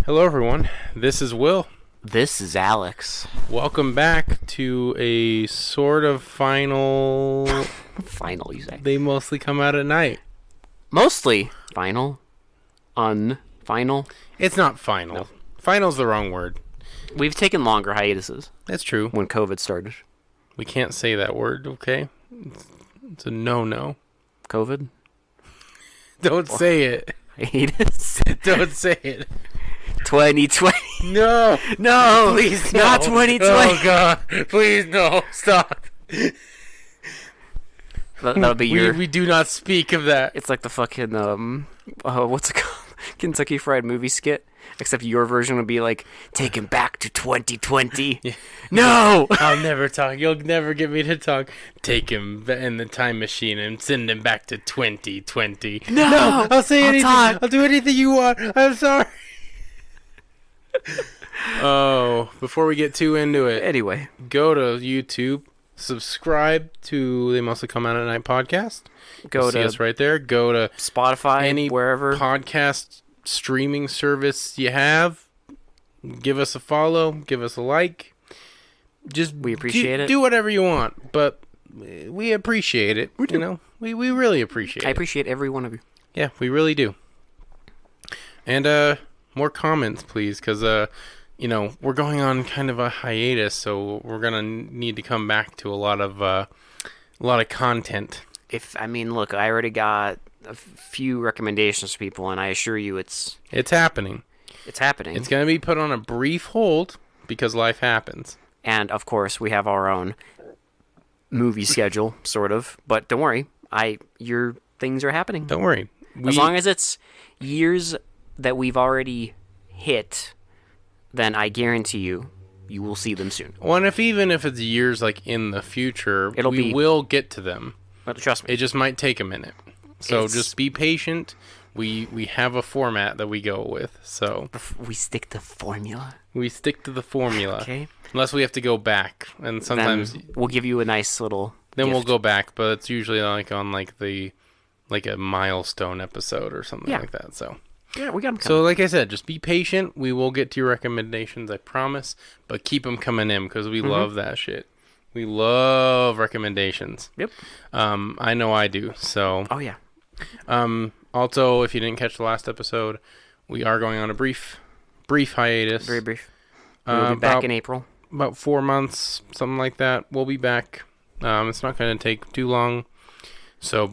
Hello, everyone. This is Will. This is Alex. Welcome back to a sort of final. Final, you say? They mostly come out at night. Mostly final. Unfinal. It's not final. No. Final's the wrong word. We've taken longer hiatuses That's true. when COVID started. We can't say that word, okay? It's a no-no. COVID? Don't say it. Hiatus? Don't say it. 2020. No. No! Please, no. Not 2020! Oh, God. Please, no. Stop. That'll be your... We do not speak of that. It's like the fucking, what's it called? Kentucky Fried Movie skit. Except your version would be like, take him back to 2020. Yeah. No! I'll never talk. You'll never get me to talk. Take him in the time machine and send him back to 2020. No! I'll say anything. talk. I'll do anything you want. I'm sorry. Oh, before we get too into it, Anyway. go to YouTube, subscribe to They Mostly Come Out at Night podcast. Go See to us right there. Go to Spotify, any wherever. podcast streaming service you have. Give us a follow. Give us a like. Just We appreciate it. Do whatever you want, but we appreciate it. You know, we really appreciate I it. appreciate every one of you. Yeah, we really do. And more comments, please, because we're going on kind of a hiatus, so we're gonna need to come back to a lot of content. Look, I already got a few recommendations for people, and I assure you it's happening. It's happening. It's gonna be put on a brief hold because life happens. And, of course, we have our own movie schedule, sort of. But don't worry, your things are happening. Don't worry. As long as it's years that we've already hit, then I guarantee you will see them soon. Well, and even if it's years like in the future, we will get to them. But trust me. It just might take a minute. So just be patient. We have a format that we go with. So we stick to formula. we stick to the formula. Okay. Unless we have to go back, and sometimes Then we'll give you a nice little then we'll gift. go back, but it's usually like on like a milestone episode or something like that. So Yeah, we got them coming. So like I said, just be patient. We will get to your recommendations, I promise. But keep them coming in because we love that shit. We love recommendations. Yep. I know I do. So Oh, yeah. also, if you didn't catch the last episode, we are going on a brief hiatus. Very brief. We'll be back in April. About 4 months, something like that. We'll be back. It's not going to take too long. So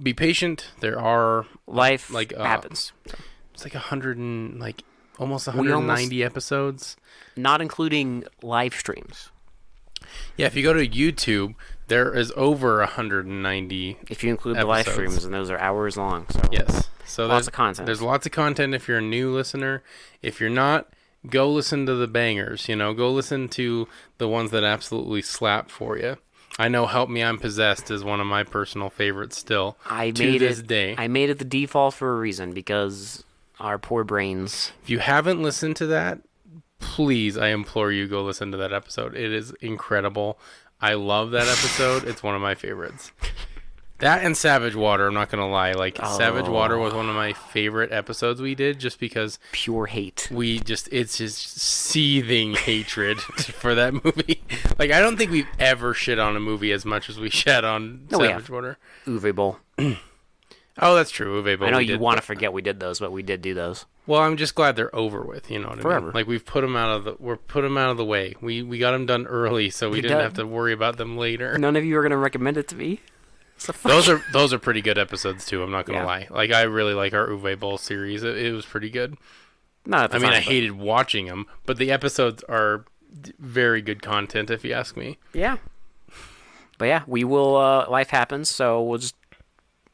be patient. There are Life It's happens. like almost 190 episodes. Not including live streams. Yeah, if you go to YouTube, there is over 190. If you include the live episodes. streams, and those are hours long. So Yes. So lots of content. There's lots of content if you're a new listener. If you're not, go listen to the bangers. Go listen to the ones that absolutely slap for you. I know "Help Me, I'm Possessed" is one of my personal favorites still. To this day. I made it the default for a reason because our poor brains. If you haven't listened to that, please, I implore you, go listen to that episode. It is incredible. I love that episode. It's one of my favorites. That and Savage Water, I'm not going to lie. Savage Water was one of my favorite episodes we did just because Pure hate. it's just seething hatred for that movie. I don't think we've ever shit on a movie as much as we shat on Savage Water. Uwe Boll. Oh, that's true. Uwe Boll. I know you want to forget we did those, but we did do those. Well, I'm just glad they're over with. You know what I Forever. mean? We've put them out of the way. We got them done early, so we didn't have to worry about them later. None of you are going to recommend it to me. Those are pretty good episodes too. I'm not gonna lie. I really like our Uwe Boll series. It was pretty good. Not at the time, I hated watching them, but the episodes are very good content, if you ask me. Yeah. But yeah, we will. Life happens, so we'll just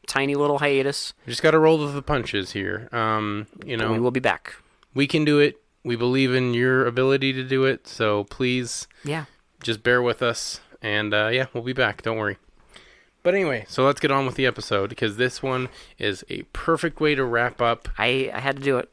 tiny little hiatus. You just got to roll with the punches here. We will be back. We can do it. We believe in your ability to do it. So please, just bear with us, and we'll be back. Don't worry. But anyway, so let's get on with the episode because this one is a perfect way to wrap up. I had to do it.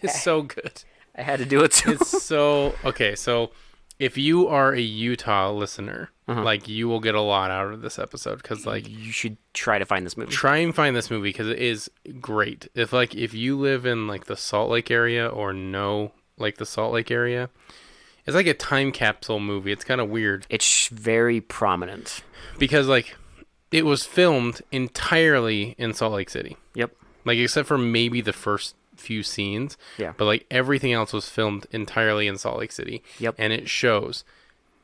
It's so good. I had to do it too. It's so okay. So if you are a Utah listener, like you will get a lot out of this episode because like You should try to find this movie. try and find this movie because it is great. If you live in like the Salt Lake area or know like the Salt Lake area, it's like a time capsule movie. It's kind of weird It's very prominent. because like it was filmed entirely in Salt Lake City. Yep. Like except for maybe the first few scenes. Yeah. But like everything else was filmed entirely in Salt Lake City. Yep. And it shows.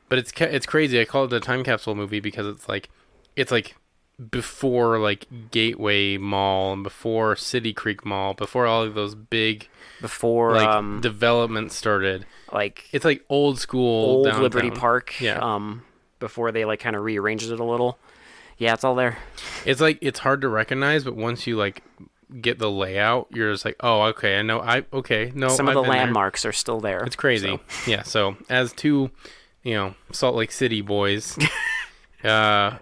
But it's crazy. I call it a time capsule movie because it's like before like Gateway Mall and before City Creek Mall, before all of those big Before like development started. like It's like old school old downtown. Liberty Park. Yeah. Before they like kind of rearranged it a little. Yeah, it's all there. It's like it's hard to recognize, but once you like get the layout, you're just like, oh, okay, I know. No, Some of I've the been there. landmarks are still there. It's crazy. So. Yeah. So as two, Salt Lake City boys,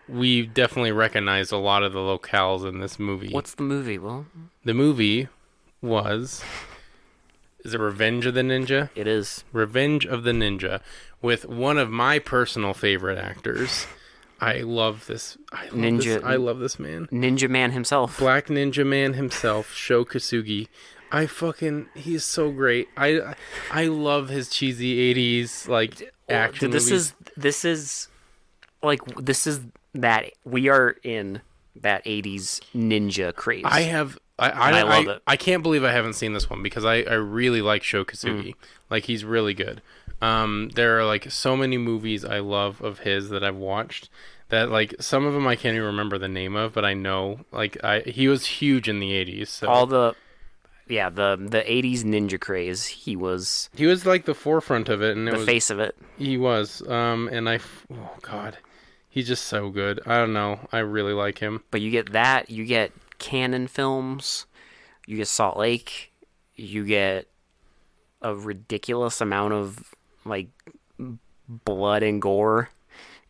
we definitely recognized a lot of the locales in this movie. What's the movie? Well, The movie is it Revenge of the Ninja? it is. Revenge of the Ninja with one of my personal favorite actors. I love this. I love this man. Ninja Man himself. Black Ninja Man himself, Sho Kosugi. He's so great. I love his cheesy 80s like action movies. This is that we are in that 80s ninja craze. I love it. I can't believe I haven't seen this one because I really like Sho Kosugi. Like he's really good. There are like so many movies I love of his that I've watched that like some of them I can't even remember the name of, but I know like he was huge in the 80s. So. All the 80s ninja craze. He was like the forefront of it, and the face of it. He was. Oh God, he's just so good. I don't know. I really like him. But you get that. You get Cannon Films. You get Salt Lake. You get a ridiculous amount of like blood and gore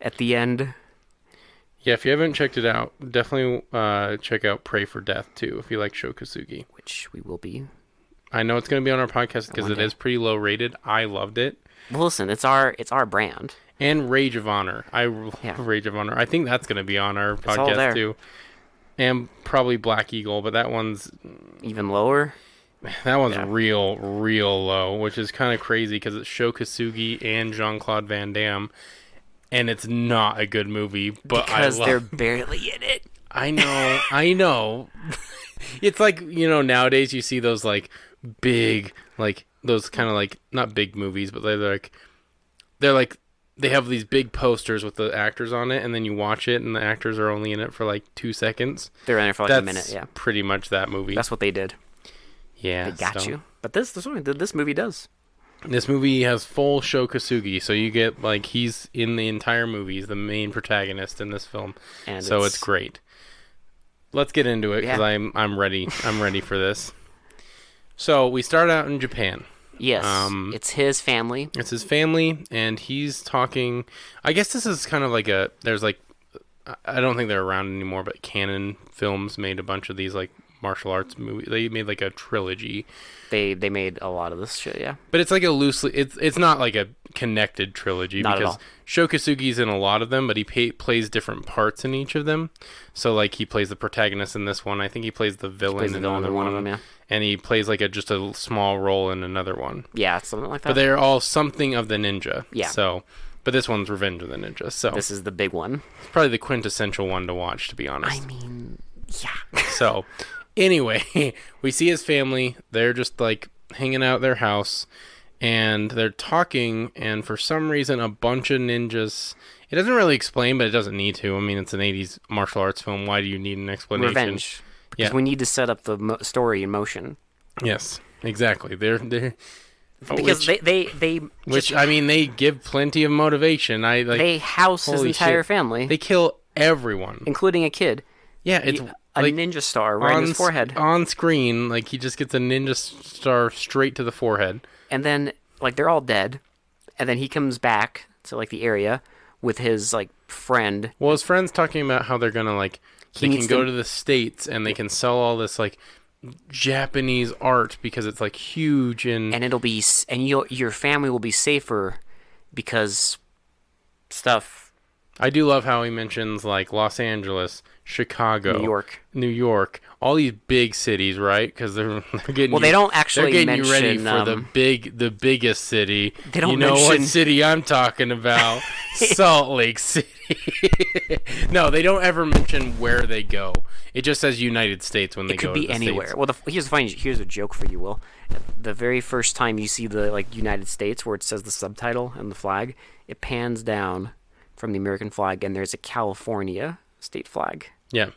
at the end. Yeah, if you haven't checked it out, definitely check out Pray for Death too. If you like Sho Kosugi, Which we will be. I know it's going to be on our podcast because it is pretty low rated. I loved it. Well, listen, it's our brand. And Rage of Honor. I love Rage of Honor. I think that's going to be on our podcast too. And probably Black Eagle, but that one's even lower. real low, which is kind of crazy because it's Sho Kosugi and Jean-Claude Van Damme, and it's not a good movie. But because they're barely in it. I know. It's like nowadays you see those like big like those kind of like not big movies, but they're like they have these big posters with the actors on it, and then you watch it, and the actors are only in it for like 2 seconds. They're in it for like a minute. Yeah, pretty much that movie. That's what they did. Yeah, they got you. But this movie does. This movie has full Sho Kosugi, so you get like he's in the entire movie. He's the main protagonist in this film, and so it's great. Let's get into it because I'm ready. I'm ready for this. So we start out in Japan. Yes, it's his family. It's his family, and he's talking. I guess this is kind of like there's like, I don't think they're around anymore, but Canon Films made a bunch of these like martial arts movies. They made like a trilogy. They made a lot of this shit, yeah. But it's like a loosely, it's not like a connected trilogy. Not because at all. Sho Kosugi's in a lot of them, but he plays different parts in each of them. So like he plays the protagonist in this one. I think he plays the villain in another one. Of them, yeah. And he plays like just a small role in another one. Yeah, something like that. But they're all something of the ninja. Yeah. So, but this one's Revenge of the Ninja. So this is the big one. It's probably the quintessential one to watch, to be honest. I mean, yeah. So, anyway, we see his family. They're just like hanging out at their house, and they're talking. And for some reason, a bunch of ninjas. It doesn't really explain, but it doesn't need to. I mean, it's an '80s martial arts film. Why do you need an explanation? Revenge. Because we need to set up the story in motion. Yes, exactly. They're because which I mean, they give plenty of motivation. They house his entire family. They kill everyone, including a kid. Yeah, it's a ninja star right in his forehead on screen. Like he just gets a ninja star straight to the forehead, and then like they're all dead, and then he comes back to like the area with his like friend. Well, his friend's talking about how they're gonna like they can go to the States and they can sell all this like Japanese art because it's like huge and it'll be your family will be safer because stuff I do love how he mentions like Los Angeles, Chicago, New York. all these big cities, right? Because they're getting Well, they don't actually they're getting mention, you ready for the biggest city. They don't you know what mention- city I'm talking about? Salt Lake City. No, they don't ever mention where they go. It just says United States when they It go could to be the anywhere. States. Well, here's a joke for you, Will. The very first time you see the like United States, where it says the subtitle and the flag, it pans down from the American flag, and there's a California state flag. Yeah.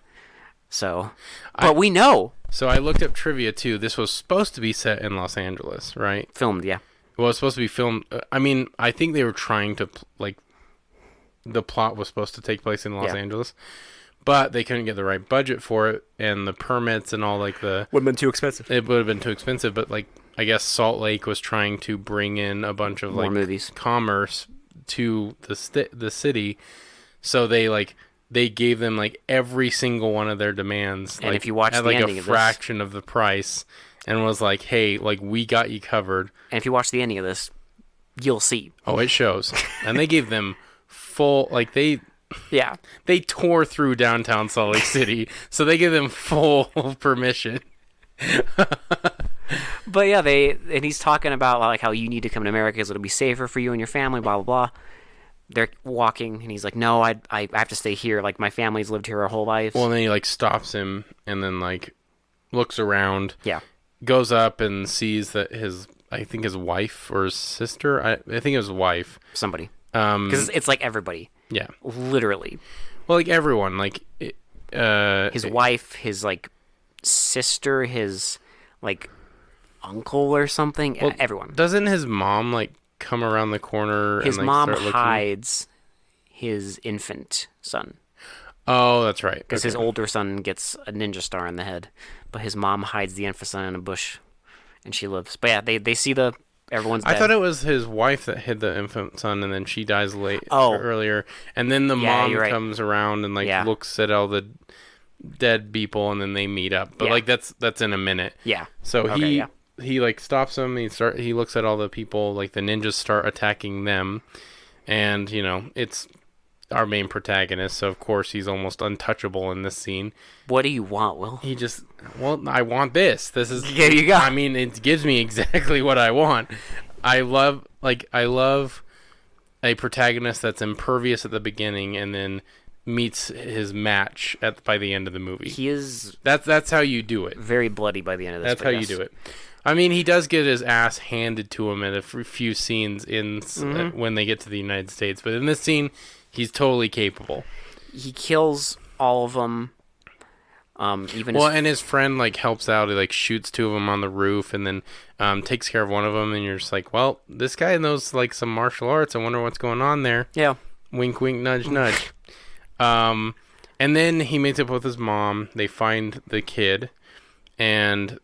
So, but we know So I looked up trivia too. This was supposed to be set in Los Angeles, right? filmed. Yeah, Well, it's supposed to be filmed. I mean, I think they were trying to the plot was supposed to take place in Los Yeah. Angeles, but they couldn't get the right budget for it, and the permits and all like the would have been too expensive. it would have been too expensive. But like I guess Salt Lake was trying to bring in a bunch of More like movies. commerce to the city, so they gave them like every single one of their demands. And like, if you watch at the like ending a of this- fraction of the price, and was like, hey, like we got you covered. And if you watch the ending of this, you'll see. Oh, it shows. And they gave them full, like they Yeah, tore through downtown Salt Lake City, so they gave them full permission. but yeah, and he's talking about like how you need to come to America because it'll be safer for you and your family. Blah blah blah. They're walking, and he's like, "No, I have to stay here. Like my family's lived here our whole lives." Well, and then he like stops him and then like looks around, yeah, goes up and sees that I think his wife or his sister, I think it was his wife. somebody. Um, Because it's like everybody, yeah. literally. Well, like everyone, like His wife, his like sister, his like uncle or something. Everyone. Doesn't his mom like come around the corner? His and, like, mom start looking? hides his infant son Oh, that's right. because his Okay. older son gets a ninja star in the head, but his mom hides the infant son in a bush, and she lives. But yeah, they see everyone's dead. I thought it was his wife that hid the infant son, and then she dies Oh. earlier, and then the Yeah, mom you're right. comes around and like Yeah. looks at all the dead people, and then they meet up. But Yeah. like that's in a minute. Yeah. So Okay, yeah. he like stops them. He looks at all the people. Like the ninjas start attacking them, and you know it's our main protagonist. So of course he's almost untouchable in this scene. What do you want, Will? He just, well, I want this. This is, There you go. I mean, it gives me exactly what I want. I love a protagonist that's impervious at the beginning and then meets his match by the end of the movie. He is That's how you do it. very bloody by the end of this. That's but how yes. you do it. I mean, he does get his ass handed to him in a few scenes when they get to the United States, but in this scene, he's totally capable. He kills all of them. Even Well, his, and his friend like helps out. He like shoots two of them on the roof, and then takes care of one of them. And you're just like, well, this guy knows like some martial arts. I wonder what's going on there. yeah, Wink, wink, nudge, nudge. And then he meets up with his mom. They find the kid, and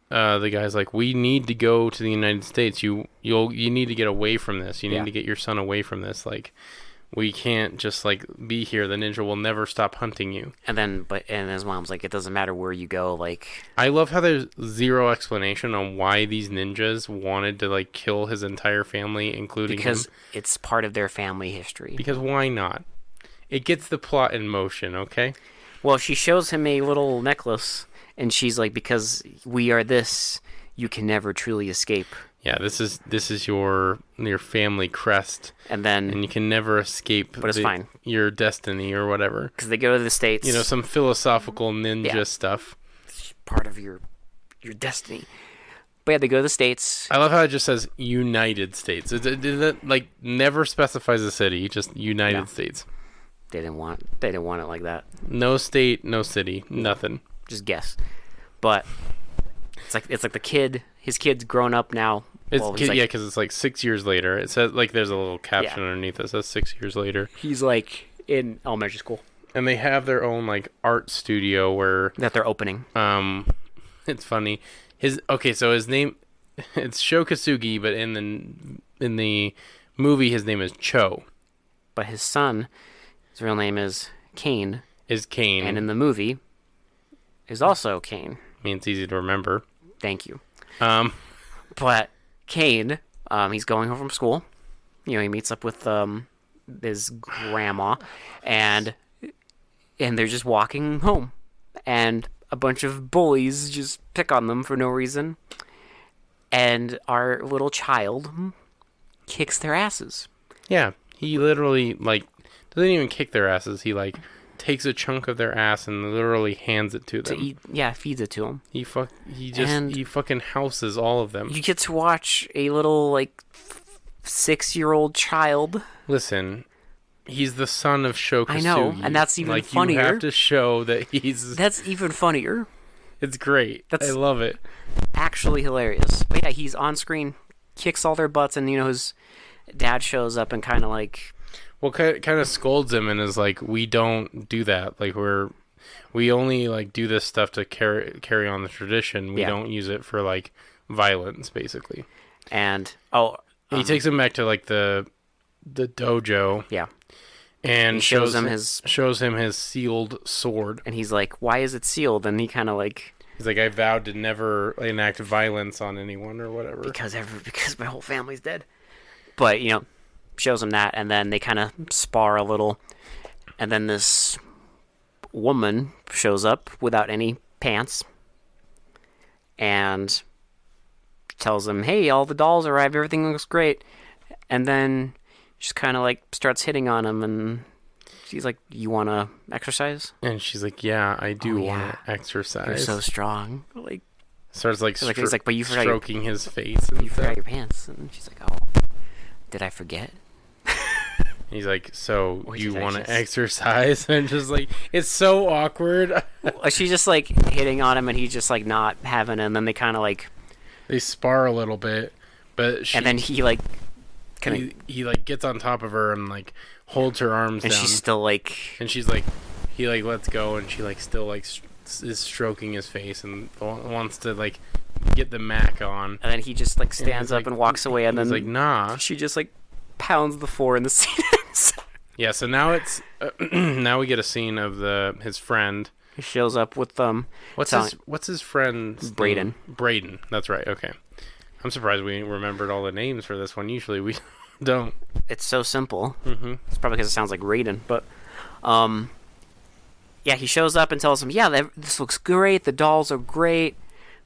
the guy's like, "We need to go to the United States. You need to get away from this. You need Yeah. to get your son away from this. Like, we can't just like be here. The ninja will never stop hunting you." and his mom's like, it doesn't matter where you go. Like, I love how there's zero explanation on why these ninjas wanted to like kill his entire family, including because him. it's part of their family history. Because why not? It gets the plot in motion, okay? Well, she shows him a little necklace, and she's like, because we are this, you can never truly escape. Yeah, this is your family crest, And then, and you can never escape. But it's fine. Your destiny or whatever. because they go to the States, You know, some philosophical ninja Yeah. stuff. part of your destiny. But yeah, they go to the States. I love how it just says United States. It like never specifies a city, just United No. States. They didn't want it like that. No state, no city, nothing. Just guess. But it's like the kid. His kid's grown up now. It's Well, he's like, yeah, because it's like 6 years later. It says like there's a little caption Yeah. underneath that says 6 years later, he's like in elementary school and they have their own like art studio where that they're opening. it's funny. So his name it's Sho Kasugi, but in the movie his name is Cho. But his son, his real name is Kane, Is Kane. and in the movie, is also Kane. I mean, it's easy to remember. Thank you. Um, But Kane, he's going home from school. You know, he meets up with his grandma, and they're just walking home, and a bunch of bullies just pick on them for no reason, and our little child kicks their asses. Yeah, he literally like doesn't even kick their asses. He like takes a chunk of their ass and literally hands it to them. To eat, yeah, feeds it to them. He fucking houses all of them. You get to watch a little like 6-year-old child. Listen, he's the son of Sho Kosugi. I know, and that's even like, funnier. You have to show that he's. That's even funnier. It's great. I love it. Actually hilarious. But yeah, he's on screen, kicks all their butts, and his dad shows up and kind of like. Well, kind of scolds him and is like, "We don't do that. Like we only like do this stuff to carry on the tradition. We don't use it for like violence, basically." And he takes him back to like the dojo. Yeah. And he shows him his sealed sword. And he's like, "Why is it sealed?" And he kind of like. He's like, "I vowed to never enact violence on anyone or whatever." Because my whole family's dead. But shows him that, and then they kind of spar a little, and then this woman shows up without any pants and tells him, "Hey, all the dolls arrived, everything looks great," and then just kind of like starts hitting on him, and she's like, "You want to exercise?" And she's like, "Yeah, I do want to exercise. You're so strong." Like starts like he's like, "But you forgot stroking his face and you forgot your pants," and she's like, "Oh, did I forget?" He's like, "So you want to exercise?" And just like, it's so awkward. She's just like hitting on him, and he's just like not having it. And then they kind of like they spar a little bit, but and then he like he like gets on top of her and like holds her arms and down. She's still like, and she's like, he like lets go, and she like still like is stroking his face and wants to like get the mac on. And then he just like stands up and walks away, and then like, nah. She just like pounds the floor in the scene. Yeah, so now it's now we get a scene of his friend. He shows up with what's his friend's Braden. name? Braden. That's right. Okay. I'm surprised we remembered all the names for this one. Usually we don't. It's so simple. Mm-hmm. It's probably because it sounds like Raiden, but yeah, he shows up and tells him, "Yeah, this looks great. The dolls are great.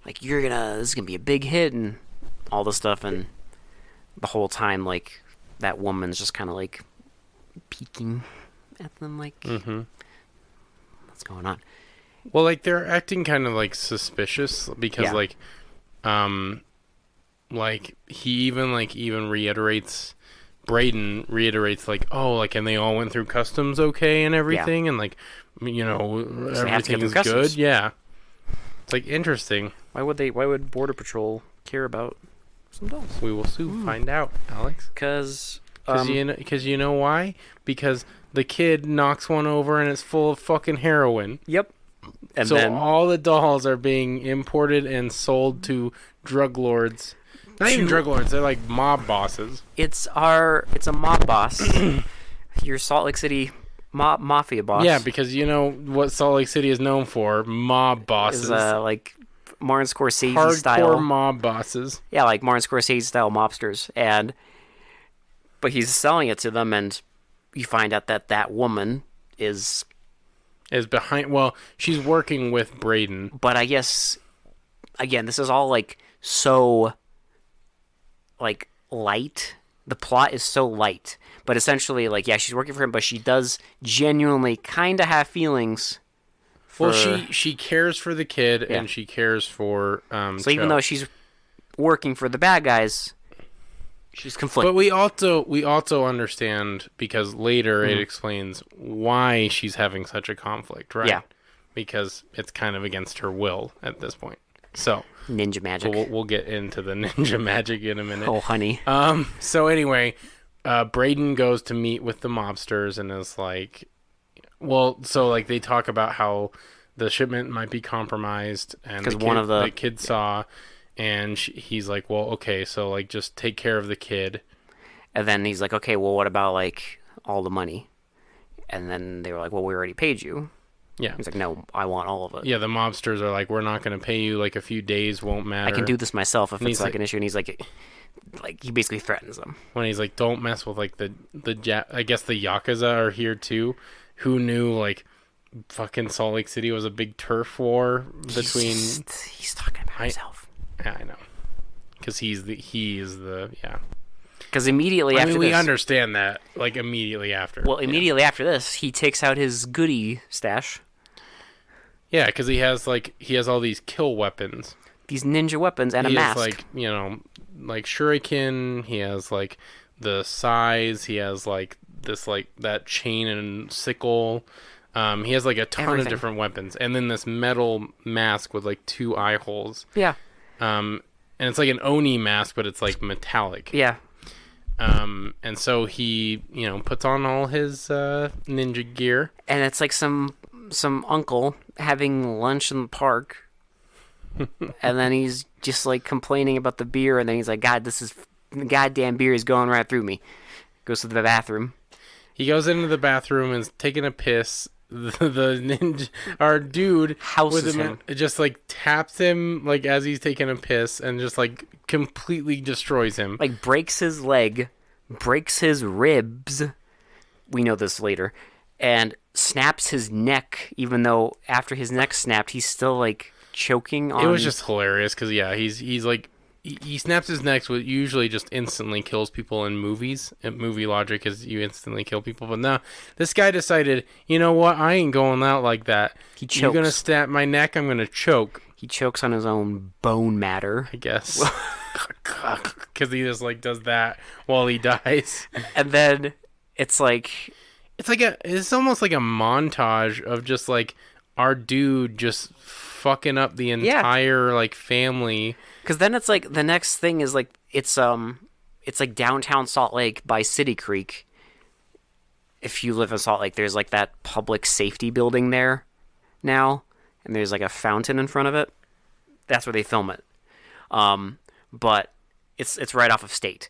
Like this is gonna be a big hit and all this stuff." And the whole time, like that woman's just kind of like peeking at them, like, what's going on? Well, like they're acting kind of like suspicious because like he even reiterates. Braden reiterates like, "Oh, like, and they all went through customs okay and everything, and like, everything is good." Yeah, it's like interesting. Why would Border Patrol care about some dolls? We will soon find out, Alex. Because you know why? Because the kid knocks one over and it's full of fucking heroin. Yep. And so then all the dolls are being imported and sold to drug lords. Not even drug lords, they're like mob bosses. It's a mob boss. Your Salt Lake City mafia boss. Yeah, because you know what Salt Lake City is known for? Mob bosses. Is like Martin Scorsese hardcore style mob bosses. Yeah, like Martin Scorsese style mobsters. But he's selling it to them, and you find out that woman is behind. Well, she's working with Braden. But I guess again, this is all like so like light. The plot is so light, but essentially, like, yeah, she's working for him, but she does genuinely kind of have feelings. Well, she cares for the kid, and she cares for so even though she's working for the bad guys, she's conflicted. But we also understand, because later it explains why she's having such a conflict, right? Yeah, because it's kind of against her will at this point. So ninja magic. So we'll get into the ninja magic in a minute. Oh, honey. So anyway, Braden goes to meet with the mobsters and is like, well, so like they talk about how the shipment might be compromised, and because one of the kid saw, and he's like, well, okay, so like just take care of the kid. And then he's like, okay, well, what about like all the money? And then they were like, well, we already paid you. Yeah. He's like, no, I want all of it. Yeah, the mobsters are like, we're not going to pay you. Like, a few days won't matter. I can do this myself if And it's he's like an issue. And he's like he basically threatens them. When he's like, don't mess with like I guess the Yakuza are here too. Who knew like fucking Salt Lake City was a big turf war between. He's talking about himself. Yeah, I know. Because he is the yeah. Because immediately after we this, understand that like immediately after. well, immediately after this, he takes out his goodie stash. Yeah, because he has all these kill weapons. These ninja weapons and a mask. He has like shuriken. He has like the sais. He has like this like that chain and sickle. He has like a ton of different weapons, and then this metal mask with like 2 eye holes. Yeah. And it's like an Oni mask, but it's like metallic. Yeah. And so he, puts on all his ninja gear. And it's like some uncle having lunch in the park. And then he's just like complaining about the beer, and then he's like, God, the goddamn beer is going right through me. Goes to the bathroom. He goes into the bathroom and is taking a piss. The ninja, our dude, houses him. Just like taps him like as he's taking a piss, and just like completely destroys him. Like breaks his leg, breaks his ribs. We know this later, and snaps his neck. Even though after his neck snapped, he's still like choking on. It was just hilarious because he's like. He snaps his neck, which usually just instantly kills people in movies. Movie logic is you instantly kill people. But no, this guy decided, you know what? I ain't going out like that. He chokes. You're going to snap my neck, I'm going to choke. He chokes on his own bone matter. I guess. Because he just like does that while he dies. And then it's like... It's almost like a montage of just like our dude just fucking up the entire like family. Because then it's like the next thing is like it's like downtown Salt Lake by City Creek. If you live in Salt Lake, there's like that public safety building there now, and there's like a fountain in front of it. That's where they film it. But it's right off of State,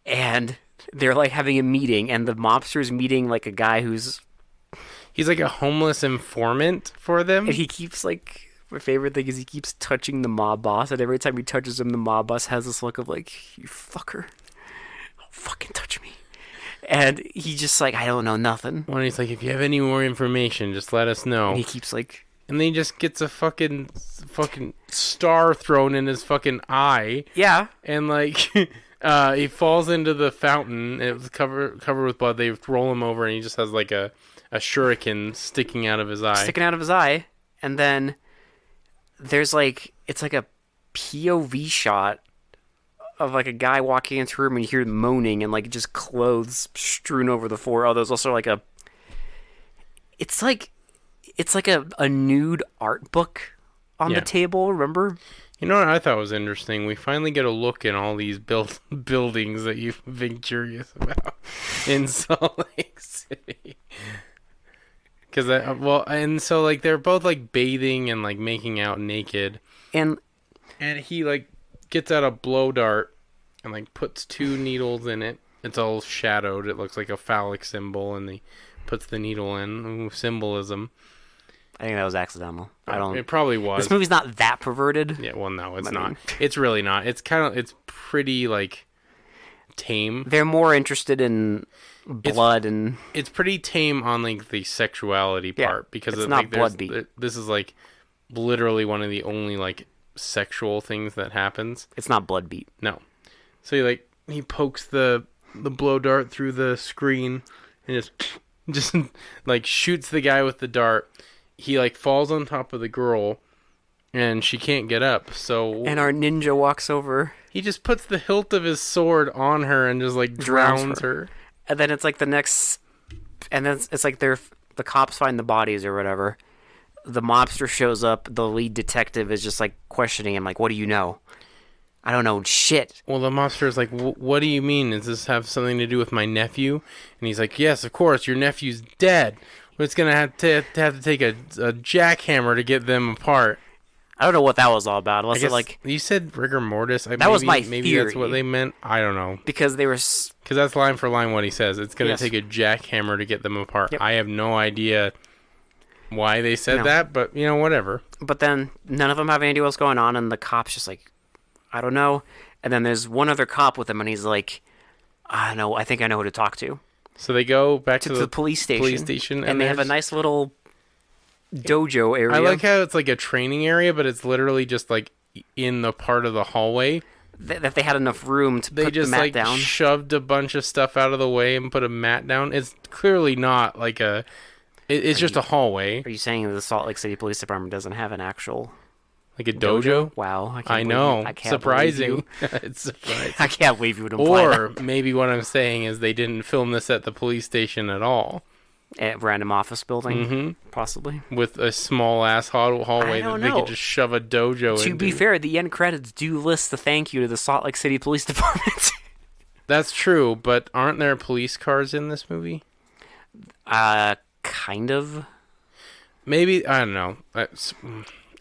and they're like having a meeting, and the mobster's meeting like a guy he's like a homeless informant for them. And he keeps like. My favorite thing is he keeps touching the mob boss, and every time he touches him, the mob boss has this look of like, you fucker. Don't fucking touch me. And he's just like, I don't know nothing. When he's like, if you have any more information, just let us know. And he keeps like... And then he just gets a fucking star thrown in his fucking eye. Yeah. And like, he falls into the fountain. It was covered with blood. They roll him over, and he just has like a shuriken sticking out of his eye. And then... There's like, it's like a POV shot of like a guy walking into a room, and you hear him moaning and like just clothes strewn over the floor. Oh, there's also like it's like a nude art book on the table, remember? You know what I thought was interesting? We finally get a look in all these buildings that you've been curious about in Salt Lake City. And so like they're both like bathing and like making out naked, and he like gets out a blow dart and like puts 2 needles in it. It's all shadowed. It looks like a phallic symbol, and he puts the needle in. Ooh, symbolism. I think that was accidental. It probably was. This movie's not that perverted. Yeah, well, no, it's not. It's really not. It's it's pretty like tame. They're more interested in blood and it's pretty tame on like the sexuality part because it's not like, blood beat. This is like literally one of the only like sexual things that happens. It's not blood beat. No. So he pokes the blow dart through the screen and just like shoots the guy with the dart. He like falls on top of the girl and she can't get up. So and our ninja walks over. He just puts the hilt of his sword on her and just like drowns her. And then it's like and then it's like the cops find the bodies or whatever. The mobster shows up. The lead detective is just like questioning him, like, "What do you know?" I don't know shit. Well, the mobster is like, "What do you mean? Does this have something to do with my nephew?" And he's like, "Yes, of course. Your nephew's dead. It's gonna have to take a jackhammer to get them apart." I don't know what that was all about. Unless like you said rigor mortis. That was my maybe theory. That's what they meant. I don't know. Because they were. Because that's line for line what he says. It's gonna take a jackhammer to get them apart. Yep. I have no idea. why they said No. that, but whatever. But then none of them have any idea what's going on, and the cop's just like, I don't know. And then there's one other cop with him, and he's like, I know, I think I know who to talk to. So they go back to To the police station. And they have a there's- nice little dojo area. I like how it's like a training area, but it's literally just like in the part of the hallway. that they had enough room to They put just the mat like down. shoved a bunch of stuff out of the way and put a mat down. It's clearly not like it's just a hallway, Are you saying that the Salt Lake City Police Department doesn't have an actual like a dojo. Wow, I, can't I believe know, you- I can't surprising. believe It's surprising. you. I can't believe you would imply that. Or maybe what I'm saying is they didn't film this at the police station at all, At random office building, Mm-hmm. possibly. with a small ass hallway that don't they know. could just shove a dojo into. To be fair, the end credits do list the thank you to the Salt Lake City Police Department. That's true, but aren't there police cars in this movie? Kind of. Maybe, I don't know.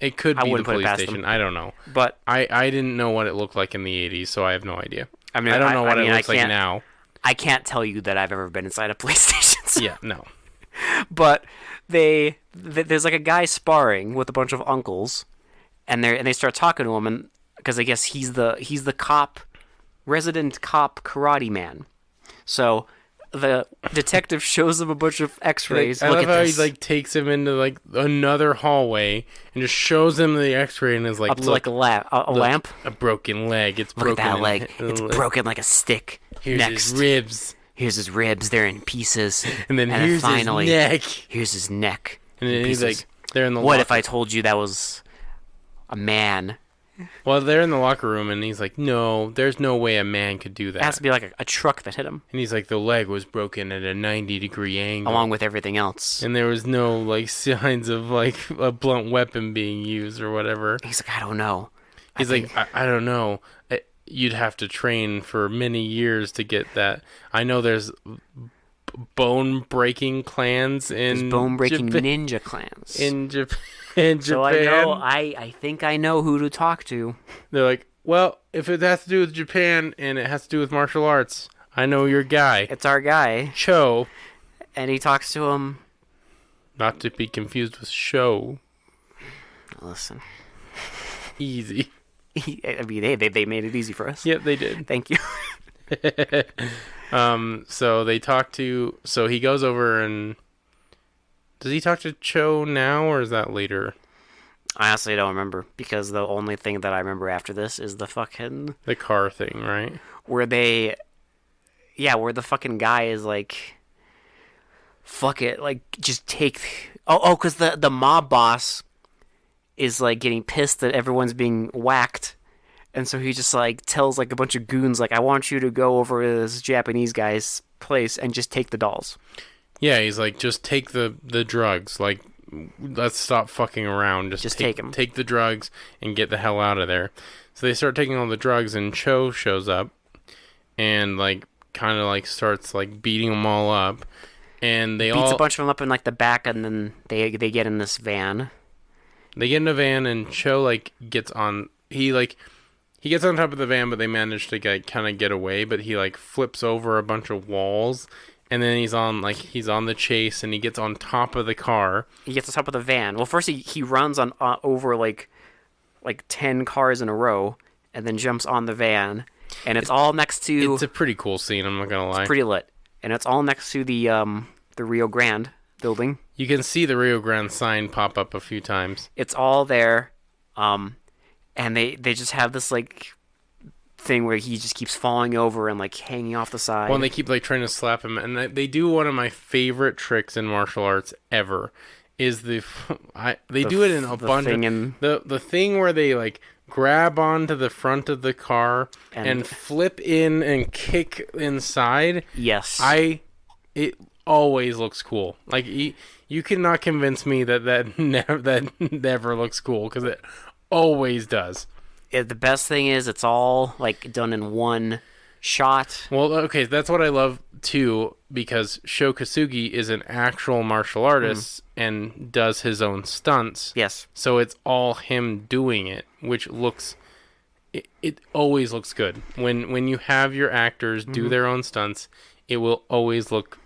It could I be the wouldn't put it police past station. them. I don't know. But I didn't know what it looked like in the 80s, so I have no idea. I mean, I don't know what I it mean, looks I like can't- now. I can't tell you that I've ever been inside a police station. So- Yeah, no. But there's like a guy sparring with a bunch of uncles, and they start talking to him, and because I guess he's the resident cop karate man. So the detective shows him a bunch of X-rays. I Look love at how this. he like takes him into like another hallway and just shows him the X-ray and is like, up to look, like a look, lamp. a broken leg. It's Look at broken. that leg. It's broken like a stick. Here's Next, his ribs, here's his ribs. They're in pieces. and then here's finally, his neck. here's his neck. And then in he's pieces. like, they're in the. What locker. if I told you that was a man? Well, they're in the locker room, and he's like, no, there's no way a man could do It has that. to be like a truck that hit him, And he's like, the leg was broken at a 90-degree angle. along with everything else. And there was no like signs of like a blunt weapon being used or whatever. He's like, I don't know. He's like, I don't know. You'd have to train for many years to get that. I know there's bone breaking clans in Bone breaking Japan, ninja clans. in Japan. In so I Japan. know. I think I know who to talk to. They're like, well, if it has to do with Japan and it has to do with martial arts, I know your guy, It's our guy, Cho. and he talks to him. Not to be confused with Show. Listen, Easy. I mean, they made it easy for us. Yep, they did. Thank you. So they talk to. So he goes over and. Does he talk to Cho now or is that later? I honestly don't remember because the only thing that I remember after this is the fucking The car thing, right? where the fucking guy is like, fuck it, like just take. Because the mob boss is like getting pissed that everyone's being whacked, and so he just like tells like a bunch of goons like, I want you to go over to this Japanese guy's place and just take the dolls. Yeah, he's like, just take the drugs. Like, let's stop fucking around. Just take 'em. Take the drugs and get the hell out of there. So they start taking all the drugs, and Cho shows up and like kind of like starts like beating them all up. And they Beats all a bunch of them up in like the back, and then they get in this van. they get in a van, and Cho like gets on. He gets on top of the van, but they manage to like kind of get away. But he like flips over a bunch of walls. And then he's on the chase, and he gets on top of the car. He gets on top of the van. Well, first he runs on over like 10 cars in a row, and then jumps on the van, and it's all next to. It's a pretty cool scene. I'm not gonna lie. Pretty lit, and it's all next to the Rio Grande building. You can see the Rio Grande sign pop up a few times. It's all there, and they just have this like thing where he just keeps falling over and like hanging off the side. Well, and they keep like trying to slap him, and they do one of my favorite tricks in martial arts ever. Is they do it in a bunch thing of the thing where they like grab onto the front of the car and flip in and kick inside. Yes, It always looks cool. Like you cannot convince me that never looks cool because it always does. The best thing is it's all like done in one shot. Well, okay, that's what I love too, because Sho Kosugi is an actual martial artist and does his own stunts. Yes. So it's all him doing it, which looks it always looks good. When you have your actors do their own stunts, it will always look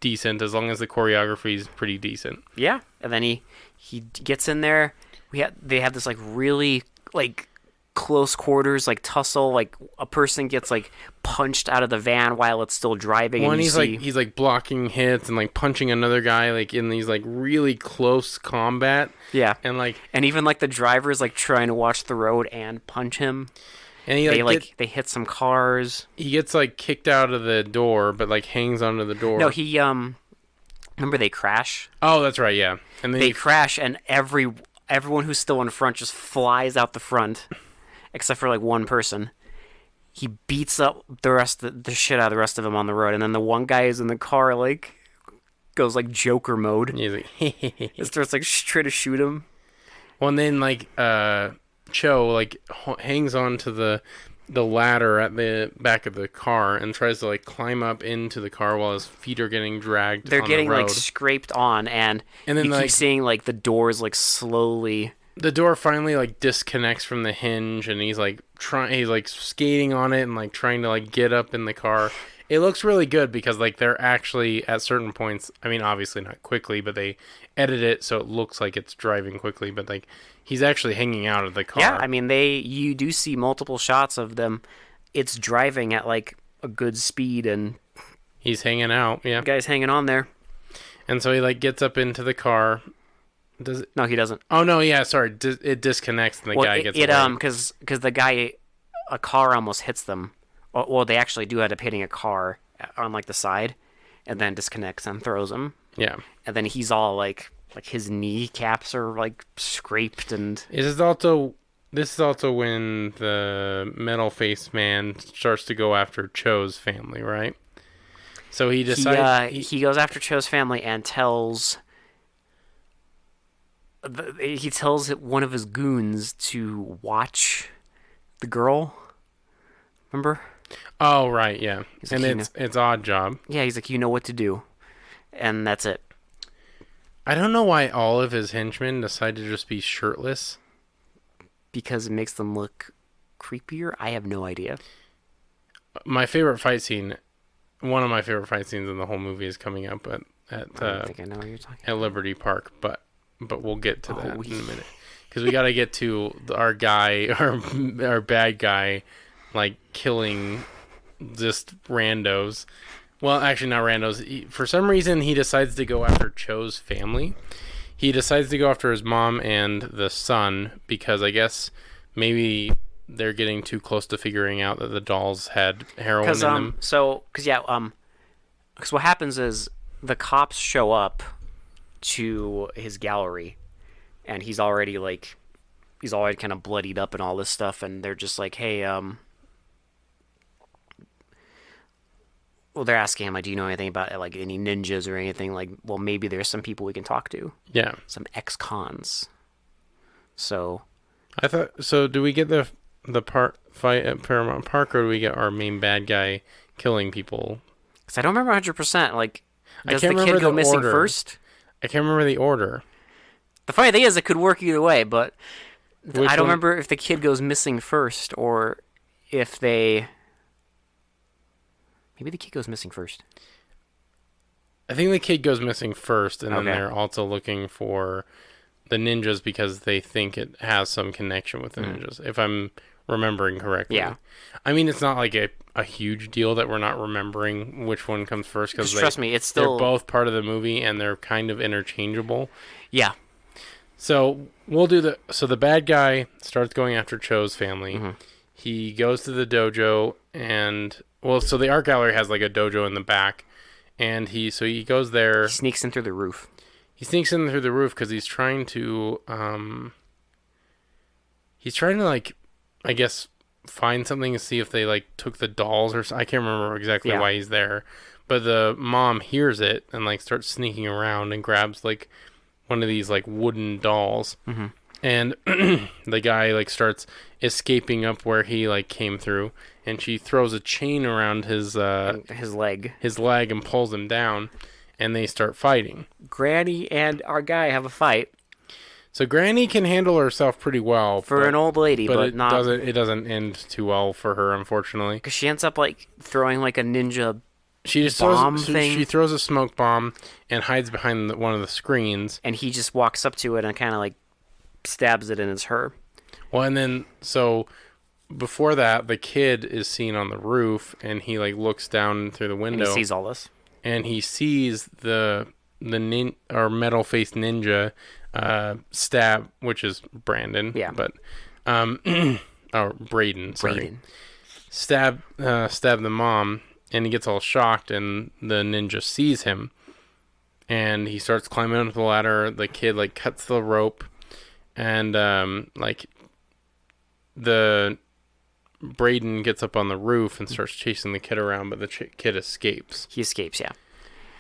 decent as long as the choreography is pretty decent. Yeah, and then he gets in there. They have this like really like close quarters like tussle. Like a person gets like punched out of the van while it's still driving. Well, and he's like blocking hits and like punching another guy like in these like really close combat. Yeah, And like and even like the driver's like trying to watch the road and punch him. and he They hit some cars. he gets like kicked out of the door, but like hangs onto the door. No, he remember they crash. Oh, that's right. Yeah, and then They crash, and everyone who's still in front just flies out the front, except for like one person. He beats up the shit out of the rest of them on the road, and then the one guy is in the car like goes like Joker mode. he's like, It starts like trying to shoot him. well, and then like Cho like hangs onto the ladder at the back of the car and tries to like climb up into the car while his feet are getting dragged. They're on getting the road. like scraped on, and And then, you like- keep seeing like the doors like slowly. The door finally like disconnects from the hinge, and he's like he's like skating on it and like trying to like get up in the car. It looks really good because like they're actually at certain points, I mean obviously not quickly, but they edit it so it looks like it's driving quickly, but like he's actually hanging out of the car. Yeah, I mean you do see multiple shots of them. It's driving at like a good speed, and He's hanging out, yeah. the guy's hanging on there. And so he like gets up into the car. Does it? No, he doesn't. Oh no, yeah, sorry. It disconnects and the guy gets away. because the guy, a car almost hits them. Well, they actually do end up hitting a car on like the side, and then disconnects and throws him. Yeah. And then he's all like his kneecaps are like scraped, and This is also when the metal face man starts to go after Cho's family, right? So he decides he goes after Cho's family and tells one of his goons to watch the girl. Remember? Oh right, yeah. He's And like, it's Odd Job. Yeah, he's like, you know what to do, and that's it. I don't know why all of his henchmen decide to just be shirtless. Because it makes them look creepier. I have no idea. My favorite fight scene, one of my favorite fight scenes in the whole movie is coming up at I don't think I know what you're talking at Liberty Park, but we'll get to that Oh, in a minute because we got to get to our guy, our bad guy, like killing just randos. Well, actually, not randos. For some reason, he decides to go after Cho's family. He decides to go after his mom and the son because I guess maybe they're getting too close to figuring out that the dolls had heroin in them. Because what happens is the cops show up to his gallery, and he's already kind of bloodied up and all this stuff, and they're just like, hey, well, they're asking him, like, do you know anything about like any ninjas or anything? Like, well, maybe there's some people we can talk to, Yeah, some ex-cons. So I thought so. Do we get the fight at Paramount Park, or do we get our main bad guy killing people? because I don't remember 100%. Like, I does can't the kid remember go the missing order. first? I can't remember the order. The funny thing is, it could work either way, but Which I don't one? remember if the kid goes missing first or if they. Maybe the kid goes missing first. I think the kid goes missing first, and then Okay. they're also looking for the ninjas because they think it has some connection with the ninjas, if I'm remembering correctly. Yeah. I mean, it's not like a huge deal that we're not remembering which one comes first because Just trust me, it's they're still. both part of the movie and they're kind of interchangeable. Yeah. So we'll do the bad guy starts going after Cho's family. Mm-hmm. He goes to the dojo so the art gallery has like a dojo in the back, and he goes there. He sneaks in through the roof. He sneaks in through the roof because he's trying to like, I guess, find something to see if they like took the dolls or I can't remember exactly why he's there. But the mom hears it and like starts sneaking around and grabs like one of these like wooden dolls. Mm-hmm. And the guy like starts escaping up where he like came through, and she throws a chain around his leg. leg and pulls him down, and they start fighting. Granny and our guy have a fight So Granny can handle herself pretty well for an old lady, but it not doesn't end too well for her, unfortunately. because she ends up like throwing like a ninja She just bomb throws, thing. She throws a smoke bomb and hides behind one of the screens. And he just walks up to it and kind of like stabs it, and it's her. Well, and then so before that, the kid is seen on the roof, and he like looks down through the And window, he sees all this. and he sees the metal faced ninja stab, which is Brandon. Yeah. But or Braden. Sorry. Braden. Stab the mom, and he gets all shocked, and the ninja sees him, and he starts climbing up the ladder. The kid like cuts the rope, and like the Braden gets up on the roof and starts chasing the kid around, but the kid escapes. He escapes, yeah.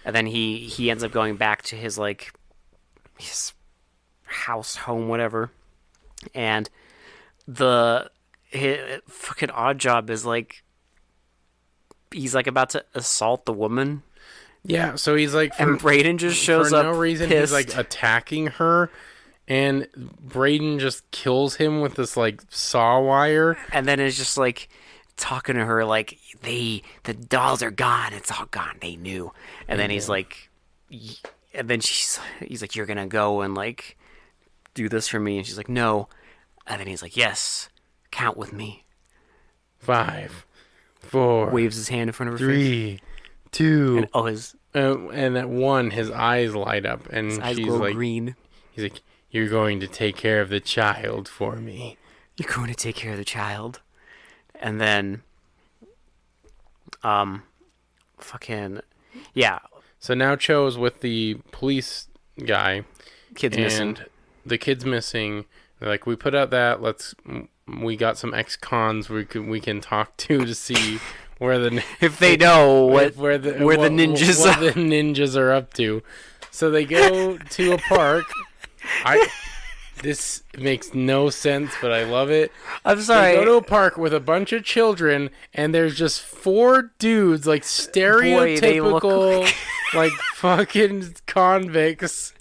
And then he ends up going back to his like his house, home, whatever. And his fucking odd job is like he's like about to assault the woman, Yeah, so he's like, and Braden just shows for up no reason. pissed. He's like attacking her, and Braden just kills him with this like saw wire. And then it's just like talking to her like the dolls are gone, it's all gone, they knew. And then he's like, and then he's like, you're gonna go and like do this for me, and she's like, no. And then he's like, yes, count with me. 5, 4, Waves his hand in front of her face. 3, 2, And oh, his and at 1, his eyes light up, and eyes she's glow like, green. he's like, "You're going to take care of the child for me." You're going to take care of the child. And then fucking yeah, So now Cho's with the police guy, kid's and missing. the kid's missing. They're like, we put out that. We got some ex-cons we can talk to see where the If they know where the ninjas what are. the ninjas are up to. So they go to a park. This makes no sense, but I love it. I'm They sorry. go to a park with a bunch of children, and there's just 4 dudes, like stereotypical, like fucking convicts.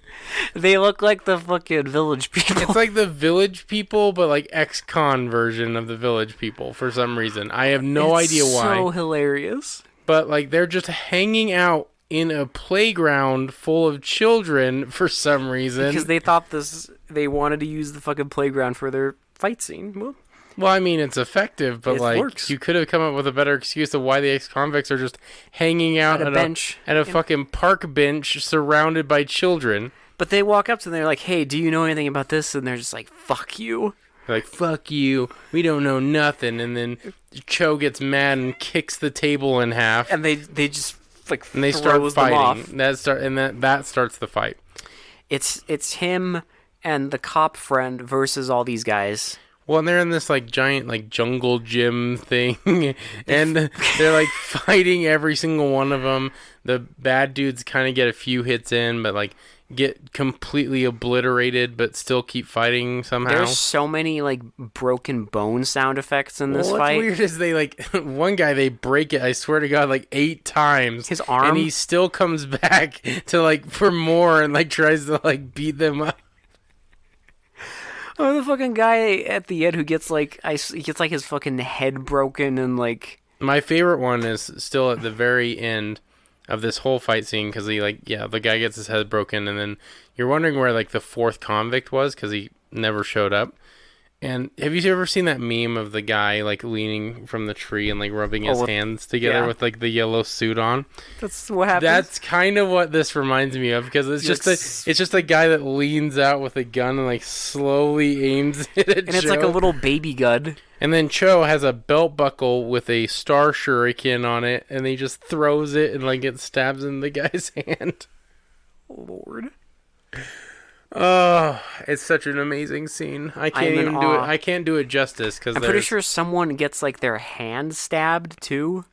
They look like the fucking village people. It's like the Village People, but like ex-con version of the Village People for some reason. I have no idea why. So hilarious. But like they're just hanging out in a playground full of children for some reason. Because they thought they wanted to use the fucking playground for their fight scene. Well, I mean, it's effective, but It like works. you could have come up with a better excuse of why the ex-convicts are just hanging out At a bench. at a fucking park bench surrounded by children. But they walk up to them, they're like, hey, do you know anything about this? And they're just like, fuck you. They're like, fuck you, we don't know nothing. And then Cho gets mad and kicks the table in half, And they just like and they start throws them off. fighting. That starts the fight. It's him and the cop friend versus all these guys. Well, and they're in this like giant like jungle gym thing, and they're like fighting every single one of them. The bad dudes kind of get a few hits in, but like get completely obliterated, but still keep fighting somehow. There's so many like broken bone sound effects in this What's fight. weird is they like one guy they break it, I swear to God, like 8 times. His arm? and he still comes back to like for more and like tries to like beat them up. Oh, the fucking guy at the end who gets like he gets like his fucking head broken and like My favorite one is still at the very end of this whole fight scene, because he like the guy gets his head broken, and then you're wondering where like the 4th convict was because he never showed up. And have you ever seen that meme of the guy like leaning from the tree and like rubbing his hands together yeah. with like the yellow suit on? that's what happens. That's kind of what this reminds me of, because it's just a guy that leans out with a gun and like slowly aims it at and it's like a Cho. little baby gun. And then Cho has a belt buckle with a star shuriken on it, and he just throws it and like it stabs in the guy's hand. Lord. Oh, it's such an amazing scene. I can't I'm in even do it. awe. I can't do it justice because I'm pretty sure someone gets like their hand stabbed too.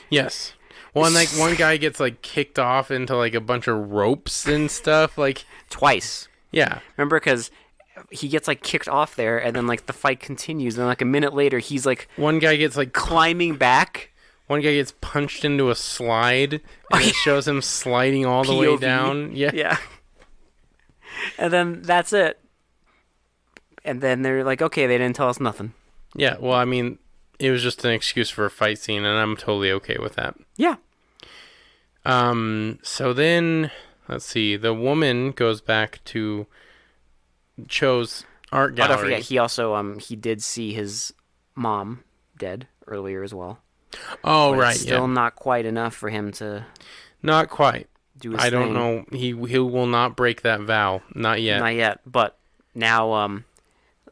Yes. Well, and like one guy gets like kicked off into like a bunch of ropes and stuff. Like, Twice. yeah. Remember, because he gets like kicked off there, and then like the fight continues, and like a minute later, he's like One guy gets like climbing back. One guy gets punched into a slide, and it shows him sliding all the way POV. down. Yeah. Yeah. And then that's it. And then they're like, okay, they didn't tell us nothing. Yeah. Well, I mean, it was just an excuse for a fight scene, and I'm totally okay with that. Yeah. So then, let's see. The woman goes back to Cho's art Oh, gallery. don't forget, he also he did see his mom dead earlier as well. Oh, But right. it's still Yeah. not quite enough for him to Not quite. do his I don't thing. know. He will not break that vow. Not yet. Not yet. But now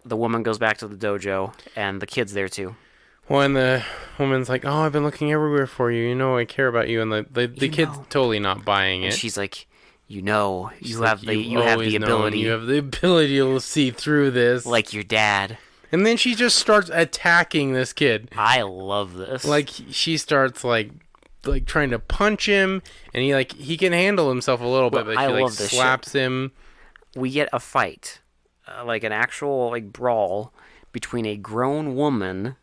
the woman goes back to the dojo, and the kid's there too. Well, and the woman's like, "Oh, I've been looking everywhere for you. You know, I care about you." And the You kid's know. totally not buying And it. she's like, you She's have like, the "You've you have always the known. ability, You have the ability to see through this." like your dad. And then she just starts attacking this kid. I love this. Like she starts like trying to punch him, and he can handle himself a little bit, Well, but I she love this shit. slaps him. we get a fight, like an actual like brawl between a grown woman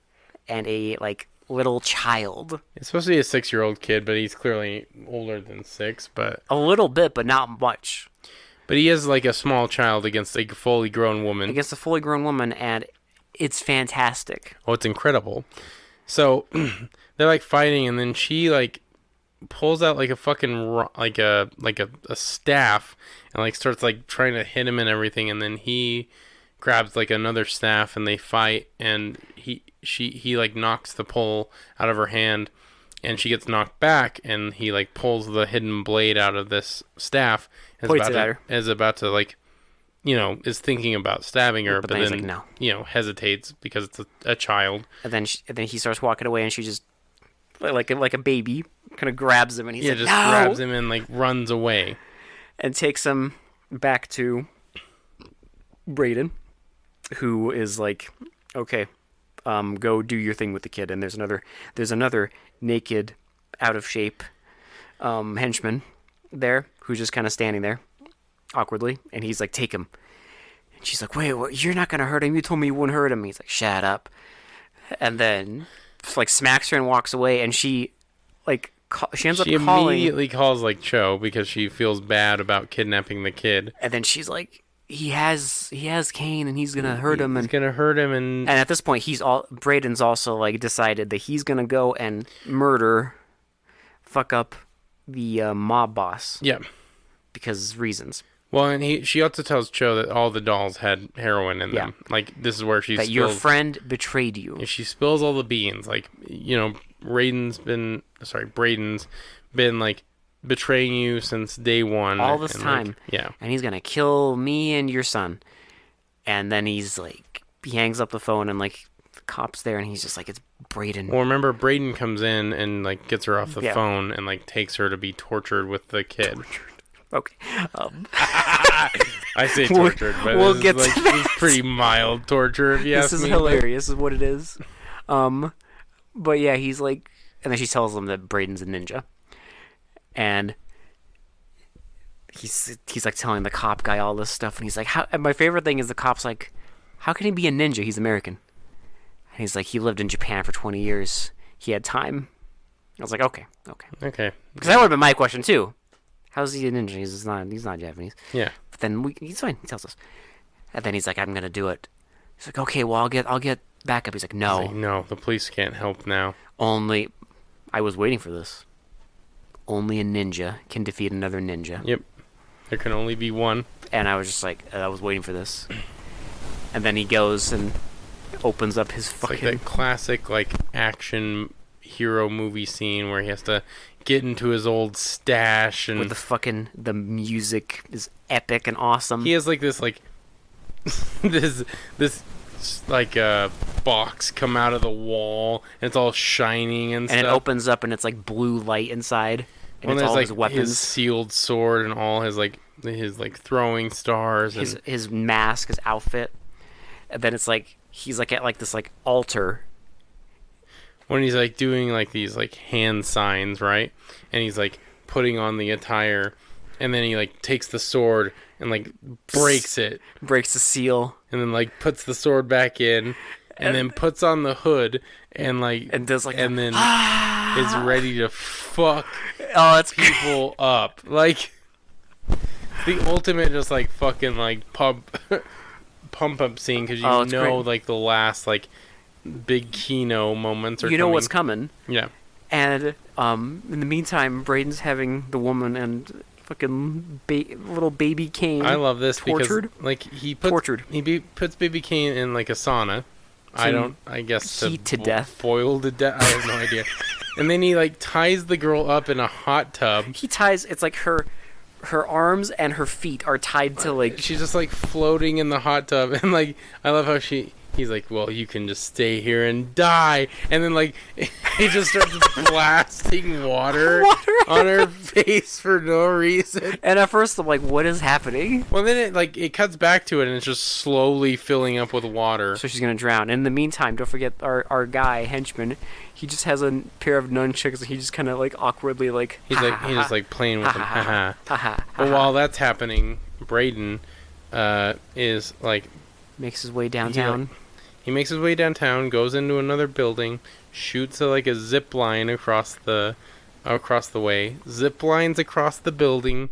and a like little child. It's supposed to be a 6-year-old kid, but he's clearly older than 6. But A little bit, but not much. he is like a small child against a fully grown woman. Against a fully grown woman, and it's fantastic. Oh, it's incredible. So they're like fighting, and then she like pulls out like a fucking like a staff, and like starts like trying to hit him and everything, and then he grabs like another staff, and they fight, and he like knocks the pole out of her hand, and she gets knocked back, and he like pulls the hidden blade out of this staff, Points it at her. is about to like, is thinking about stabbing her, But but then he's then like, no. hesitates because it's a child. And then he starts walking away, and she just like a baby kind of grabs him, and he's like, Just no! grabs him and like runs away. And takes him back to Brayden, who is like, okay, go do your thing with the kid. And there's another naked, out of shape henchman there who's just kind of standing there awkwardly, and he's like, take him. And she's like, wait, what? You're not gonna hurt him. You told me you wouldn't hurt him. He's like, shut up. And then like smacks her and walks away, and she like she ends She up calling. immediately calls like Cho because she feels bad about kidnapping the kid. And then she's like, he has Kane, and he's gonna hurt him. He's And gonna hurt him, and at this point, Brayden's also like decided that he's gonna go and fuck up the mob boss yeah. because reasons. Well, and she also tells Cho that all the dolls had heroin in them. Like this is where she That spills. your friend betrayed you. If she spills all the beans, like Brayden's been like betraying you since day one. All this and, time. like, yeah. And he's gonna kill me and your son. And then he hangs up the phone, and like the cop's there, and he's just like, it's Brayden. Well, remember, Brayden comes in and like gets her off the Yeah. phone and like takes her to be tortured with the kid. Okay. I say We'll- tortured, but we'll this get is to like that. this is pretty mild torture if you This ask is me. hilarious, is what it is. But yeah, he's like, and then she tells him that Brayden's a ninja, and he's like telling the cop guy all this stuff, and he's like, how? And my favorite thing is the cop's like, how can he be a ninja? He's American. And he's like, he lived in Japan for 20 years. He had time. I was like, okay, Okay. because that would have been my question too. How's he a ninja? He's not Japanese. Yeah. But then he's fine. He tells us, and then he's like, I'm gonna do it. He's like, okay, well, I'll get backup. He's like, no. Like, no, the police can't help now. Only, I was waiting for this. Only a ninja can defeat another ninja. Yep. There can only be one. And I was just like, I was waiting for this. And then he goes and opens up his It's like fucking... that classic like action hero movie scene where he has to get into his old stash and the music is epic and awesome. he has like this this like box come out of the wall and it's all shining and and stuff. it opens up and it's like blue light inside. And Well, it's there's all like his weapons. his sealed sword and all his throwing stars and His mask, his outfit. And then it's like, he's like at like this like altar. when he's like doing like these like hand signs, right? And he's like putting on the attire, and then he like takes the sword and like breaks it, Breaks the seal. and then like puts the sword back in, and then puts on the hood and like And does like and then is ready to fuck oh, it's people up. Like the ultimate just like fucking like pump up scene because you Oh, it's know great. like the last like big Kino moments are you know coming. what's coming. Yeah. And in the meantime, Braden's having the woman and fucking little baby Kane. I love this tortured. because like Tortured. He puts baby Kane in like a sauna. I guess heat to death. Boil to death. I have no idea. And then he like ties the girl up in a hot tub. He ties. It's like her arms and her feet are tied to like. She's just like floating in the hot tub, and like I love how he's like, well, you can just stay here and die, and then like he just starts blasting water on her face for no reason. And at first I'm like, what is happening? Well, then it cuts back to it, and it's just slowly filling up with water. So she's gonna drown. In the meantime, don't forget our guy henchman. He just has a pair of nunchucks, and he just kind of like awkwardly like. He's just like playing with them. But while that's happening, Braden is like makes his way downtown. He makes his way downtown, goes into another building, shoots like a zip line across the way, zip lines across the building,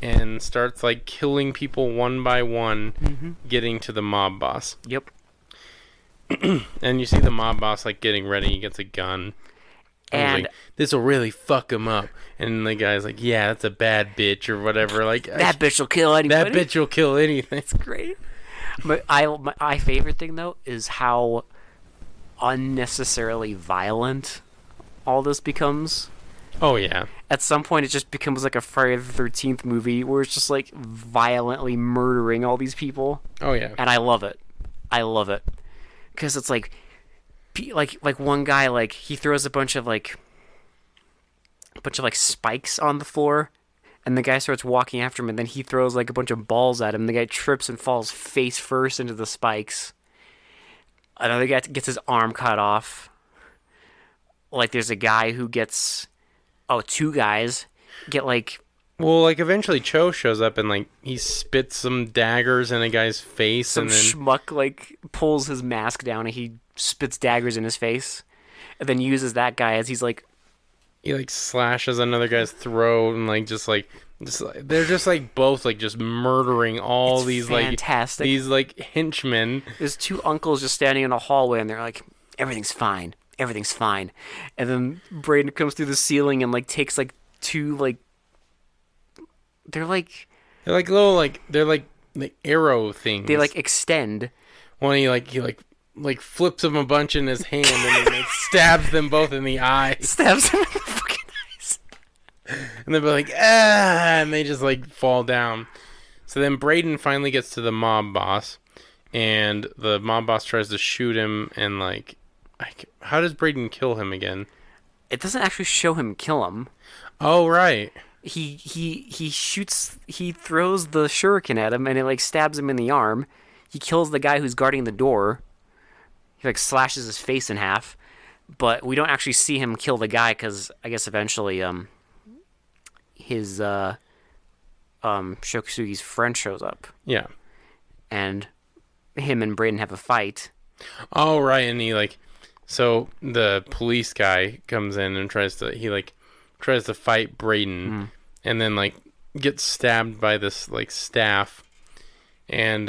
and starts like killing people one by one, getting to the mob boss. Yep. And you see the mob boss like getting ready. He gets a gun. And like, this will really fuck him up. And the guy's like, "Yeah, that's a bad bitch or whatever." Like that bitch will kill anybody. That bitch will kill anything. It's great. But my favorite thing though is how unnecessarily violent all this becomes. Oh yeah. At some point, it just becomes like a Friday the 13th movie where it's just like violently murdering all these people. Oh yeah. And I love it. I love it because it's like one guy like he throws a bunch of spikes on the floor. And the guy starts walking after him, and then he throws like a bunch of balls at him. The guy trips and falls face first into the spikes. Another guy gets his arm cut off. Like there's a guy who gets, two guys get like. Well, like eventually Cho shows up and like he spits some daggers in a guy's face, Some and then schmuck like pulls his mask down and he spits daggers in his face, and then uses that guy as he's like. He like slashes another guy's throat and like they're just like both like just murdering all these fantastic. Like these like henchmen. There's two uncles just standing in a hallway and they're like, everything's fine, and then Braden comes through the ceiling and like takes like two like they're like little like they're like the arrow things. They like extend. One he flips them a bunch in his hand and then like stabs them both in the eye. Stabs them in the fucking eyes. And they'll be like, and they just like fall down. So then Braden finally gets to the mob boss, and the mob boss tries to shoot him, and like, how does Braden kill him again? It doesn't actually show him kill him. Oh, right. He throws the shuriken at him, and it like stabs him in the arm. He kills the guy who's guarding the door. He like slashes his face in half, but we don't actually see him kill the guy because I guess eventually his Shokisugi's friend shows up. Yeah. And him and Braden have a fight. Oh, right. And he like, so the police guy comes in and tries to fight Braden, and then like gets stabbed by this like staff, and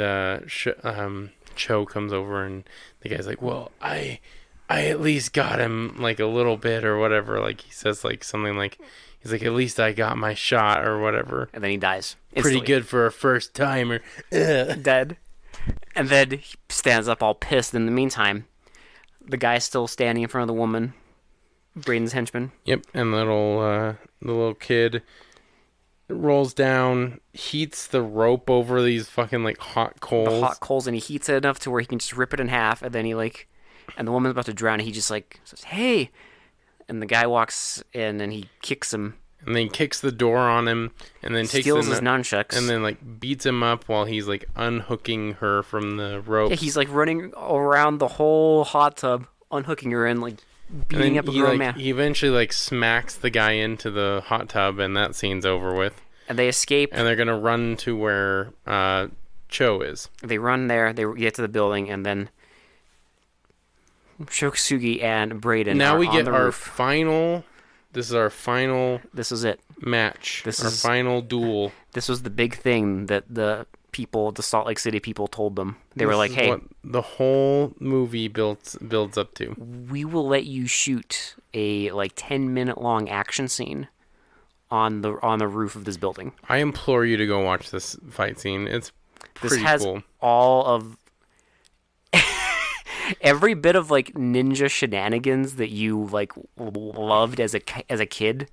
Cho comes over and the guy's like, well, I at least got him like a little bit or whatever. Like he says like something like, he's like, at least I got my shot or whatever. And then he dies. Instantly. Pretty good for a first timer. Dead. And then he stands up all pissed. In the meantime, the guy's still standing in front of the woman, Braden's henchman. Yep. And the little kid rolls down, heats the rope over these fucking like hot coals. The hot coals, and he heats it enough to where he can just rip it in half, and then he like, and the woman's about to drown, and he just like says, "Hey," and the guy walks in and he kicks him. And then he kicks the door on him, and then steals his nunchucks, and then like beats him up while he's like unhooking her from the rope. Yeah, he's like running around the whole hot tub, unhooking her and like beating up a grown man. He eventually like smacks the guy into the hot tub, and that scene's over with. And they escape. And they're gonna run to where Cho is. They run there. They get to the building, and then Shokisugi and Braden. Now we get our roof. final. This is our final. This is it. Match. This is our final duel. This was the big thing that the Salt Lake City people told them. They were like, "Hey, what the whole movie builds up to. We will let you shoot a like 10-minute long action scene on the roof of this building. I implore you to go watch this fight scene. It's This pretty has cool. all of every bit of like ninja shenanigans that you like loved as a kid,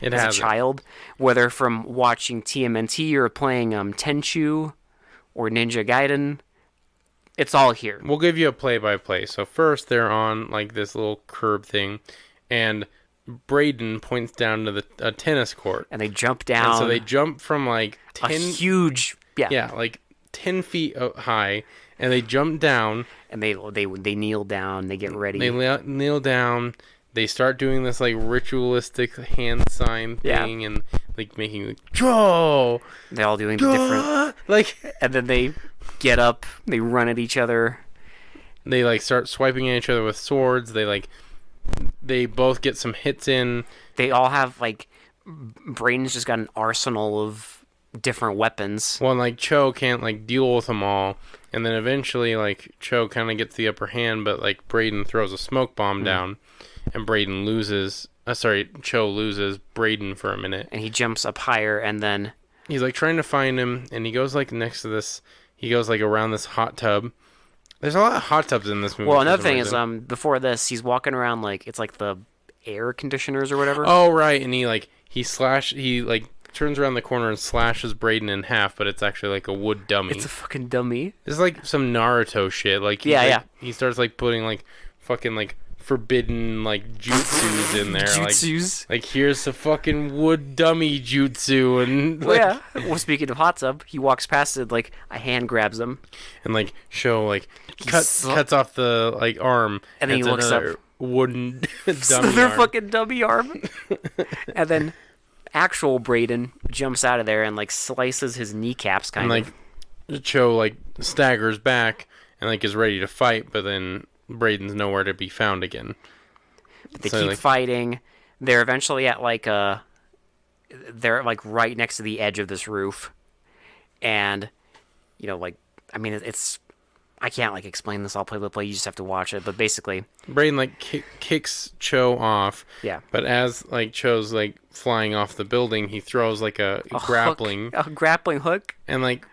It as has a it. child, whether from watching TMNT or playing Tenchu or Ninja Gaiden. It's all here. We'll give you a play-by-play. So first, they're on like this little curb thing, and Braden points down to a tennis court, And they jump down. and so they jump from like a 10, huge like 10 feet high, and they jump down. and they kneel down. They get ready. They kneel down. They start doing this like ritualistic hand sign thing, and like making like Joe, They're all doing the different. like And then they get up. They run at each other. they like start swiping at each other with swords. They both get some hits in. They all have like Braden's just got an arsenal of different weapons. Well, and, like Cho can't like deal with them all, and then eventually like Cho kind of gets the upper hand, but like Braden throws a smoke bomb down, and Braden loses. Cho loses Braden for a minute. And he jumps up higher, and then He's like trying to find him, and he goes like next to this. He goes like around this hot tub. There's a lot of hot tubs in this movie. well, for another some thing is reason. before this, he's walking around like it's like the air conditioners or whatever. Oh right, and he turns around the corner and slashes Braden in half, but it's actually like a wood dummy. It's a fucking dummy. This is like some Naruto shit. Like he starts like putting like fucking like forbidden like jutsus in there. Jutsus. Like here's a fucking wood dummy jutsu, and like, Well, yeah. Well, speaking of hot tub, he walks past it like a hand grabs him, and like show like sl- cuts off the like arm, And then he it's looks another up. wooden dummy another arm. fucking dummy arm, and then actual Braden jumps out of there and like slices his kneecaps, kind And of. like Cho like staggers back and like is ready to fight, but then Braden's nowhere to be found again. They So, keep like, fighting. They're eventually at like they're like right next to the edge of this roof, and you know, like I mean, it's I can't like explain this all play by play. You just have to watch it. But basically, Braden like kicks Cho off. yeah, But as like Cho's like flying off the building, he throws like a grappling, a grappling hook. and like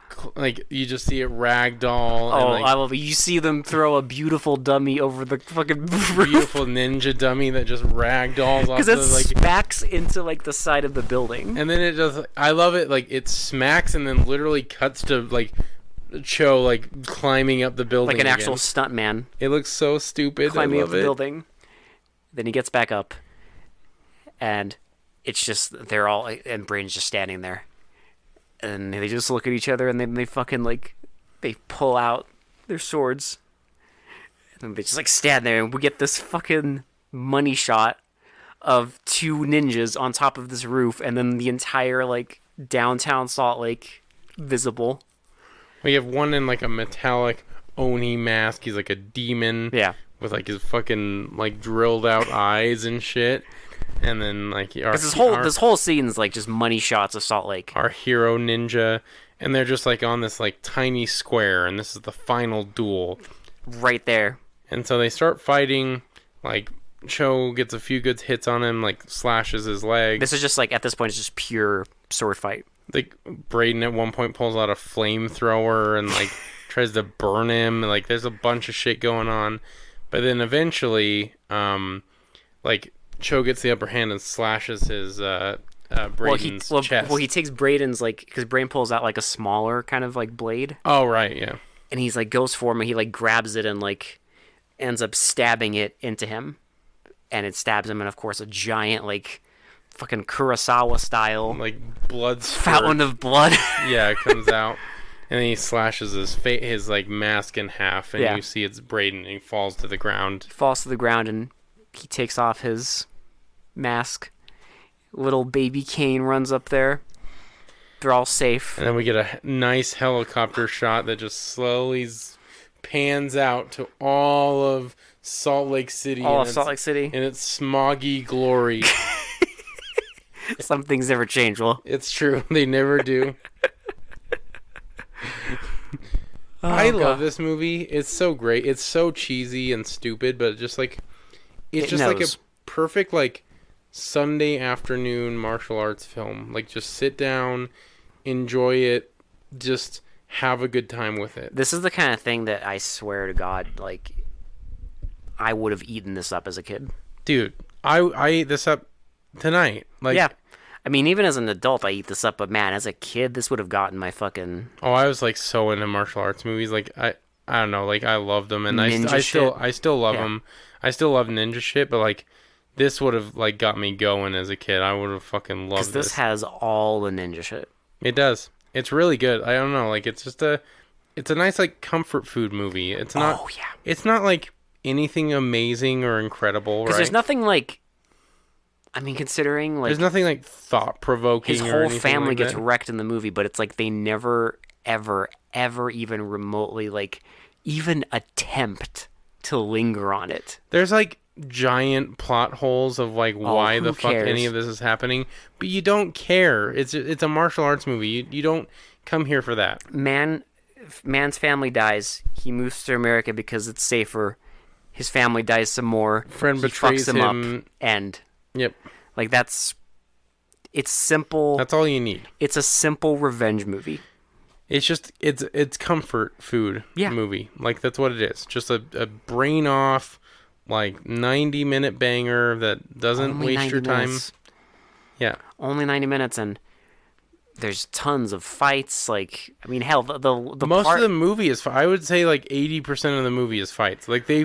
you just see it ragdoll. Oh, and, I like, love it. You see them throw a beautiful dummy over the fucking beautiful ninja dummy that just ragdolls off because the it like. smacks into like the side of the building. And then it just, I love it. Like it smacks and then literally cuts to like Cho like climbing up the building Like an again. actual stunt man It looks so stupid. climbing I up love the it. building. Then he gets back up, and it's just they're all and Braden's just standing there, and they just look at each other, and then they fucking like they pull out their swords, and then they just like stand there, and we get this fucking money shot of two ninjas on top of this roof, and then the entire like downtown Salt Lake visible. We have one in like a metallic Oni mask. He's like a demon. Yeah. With like his fucking like drilled out eyes and shit. And then like Because this whole scene's like just money shots of Salt Lake. our hero ninja, and they're just like on this like tiny square, and this is the final duel. Right there. And so they start fighting. Like Cho gets a few good hits on him, like slashes his leg. This is just like at this point it's just pure sword fight. Like Braden at one point pulls out a flamethrower and like tries to burn him. Like there's a bunch of shit going on, but then eventually, like Cho gets the upper hand and slashes his Braden's chest. Well, he takes Braden's like because Braden pulls out like a smaller kind of like blade, Oh right, yeah. and he's like goes for him and he like grabs it and like ends up stabbing it into him, and it stabs him, and of course a giant like fucking Kurosawa style Like blood fountain of blood. Yeah, it comes out, and then he slashes his like mask in half, and Yeah. you see it's Braden, and he falls to the ground. Falls to the ground and he takes off his mask. Little baby Kane runs up there. They're all safe. And then we get a nice helicopter shot that just slowly pans out to all of Salt Lake City. All in of Salt Lake City. In its smoggy glory. Some things never change. Well, It's true. They never do. I love this movie. It's so great. It's so cheesy and stupid, but just like... It's It just like knows. perfect like Sunday afternoon martial arts film. Like just sit down, enjoy it, just have a good time with it. This is the kind of thing that I swear to God, like, I would have eaten this up as a kid. Dude, I ate this up tonight. Like, yeah. I mean, even as an adult, I eat this up, but man, as a kid, this would have gotten my fucking... Oh, I was like so into martial arts movies. Like, I don't know, like I loved them, and I still love them. I still love ninja shit, but like this would have like got me going as a kid. I would have fucking loved this. Because this has all the ninja shit. It does. It's really good. I don't know, like it's just it's a nice like comfort food movie. It's not. Oh yeah. It's not like anything amazing or incredible, right? Because there's nothing like. I mean, considering like there's nothing like thought provoking. His whole family gets wrecked in the movie, but it's like they never, ever, ever even remotely like even attempt to linger on it. There's like giant plot holes of like why the fuck any of this is happening, but you don't care. It's a martial arts movie. You don't come here for that. Man's family dies. He moves to America because it's safer. His family dies some more. Friend betrays him. Up, and yep, like it's simple. That's all you need. It's a simple revenge movie. It's just it's comfort food movie. Like that's what it is. Just a brain off like 90-minute banger that doesn't Only waste your time. Minutes. Yeah. Only 90 minutes, and there's tons of fights. Like, I mean, hell, the most of the movie is I would say like 80% of the movie is fights. Like they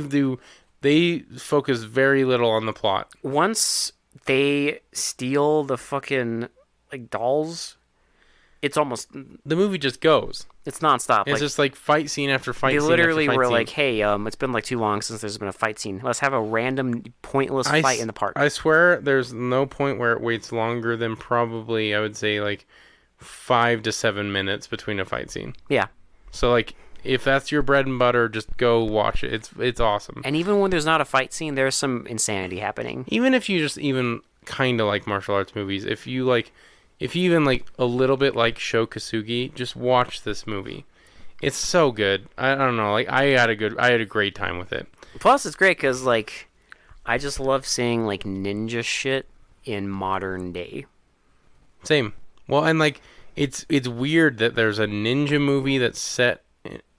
focus very little on the plot. Once they steal the fucking like dolls, it's almost the movie just goes. It's nonstop. It's just like fight scene after fight scene. They literally after fight were scene. like, "Hey, it's been like too long since there's been a fight scene. Let's have a random, pointless fight in the park." I swear, there's no point where it waits longer than probably I would say like 5 to 7 minutes between a fight scene. Yeah. So like, if that's your bread and butter, just go watch it. It's awesome. And even when there's not a fight scene, there's some insanity happening. Even if you just even kind of like martial arts movies, if you even like a little bit like Sho Kosugi, just watch this movie. It's so good. I don't know. Like I had a great time with it. Plus, it's great because like I just love seeing like ninja shit in modern day. Same. Well, and like it's weird that there's a ninja movie that's set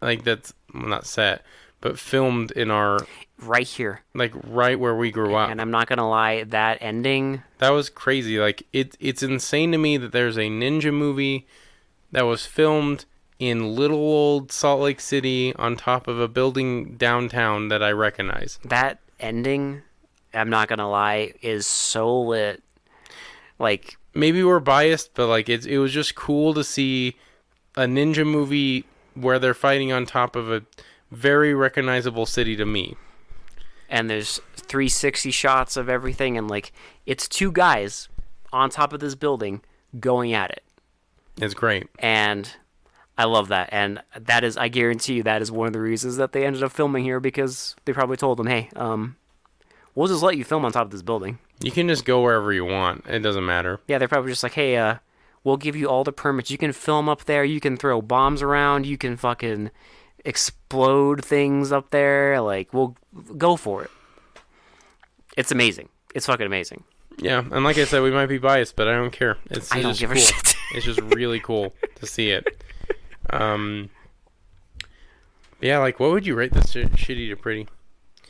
like that's not set, but filmed in our right here, like right where we grew up. And I'm not gonna lie, that ending, that was crazy. Like it's insane to me that there's a ninja movie that was filmed in little old Salt Lake City on top of a building downtown that I recognize. That ending, I'm not gonna lie, is so lit. Like, maybe we're biased, but like it was just cool to see a ninja movie where they're fighting on top of a very recognizable city to me. And there's 360 shots of everything, and like it's two guys on top of this building going at it. It's great. And I love that. And that is, I guarantee you, that is one of the reasons that they ended up filming here, because they probably told them, hey, we'll just let you film on top of this building. You can just go wherever you want. It doesn't matter. Yeah, they're probably just like, hey, we'll give you all the permits. You can film up there. You can throw bombs around. You can fucking explode things up there. Like, we'll go for it. It's amazing. It's fucking amazing. Yeah, and like I said, we might be biased, but I don't care. I don't give a shit. It's just really cool to see it. Yeah, like, what would you rate this Shitty to Pretty?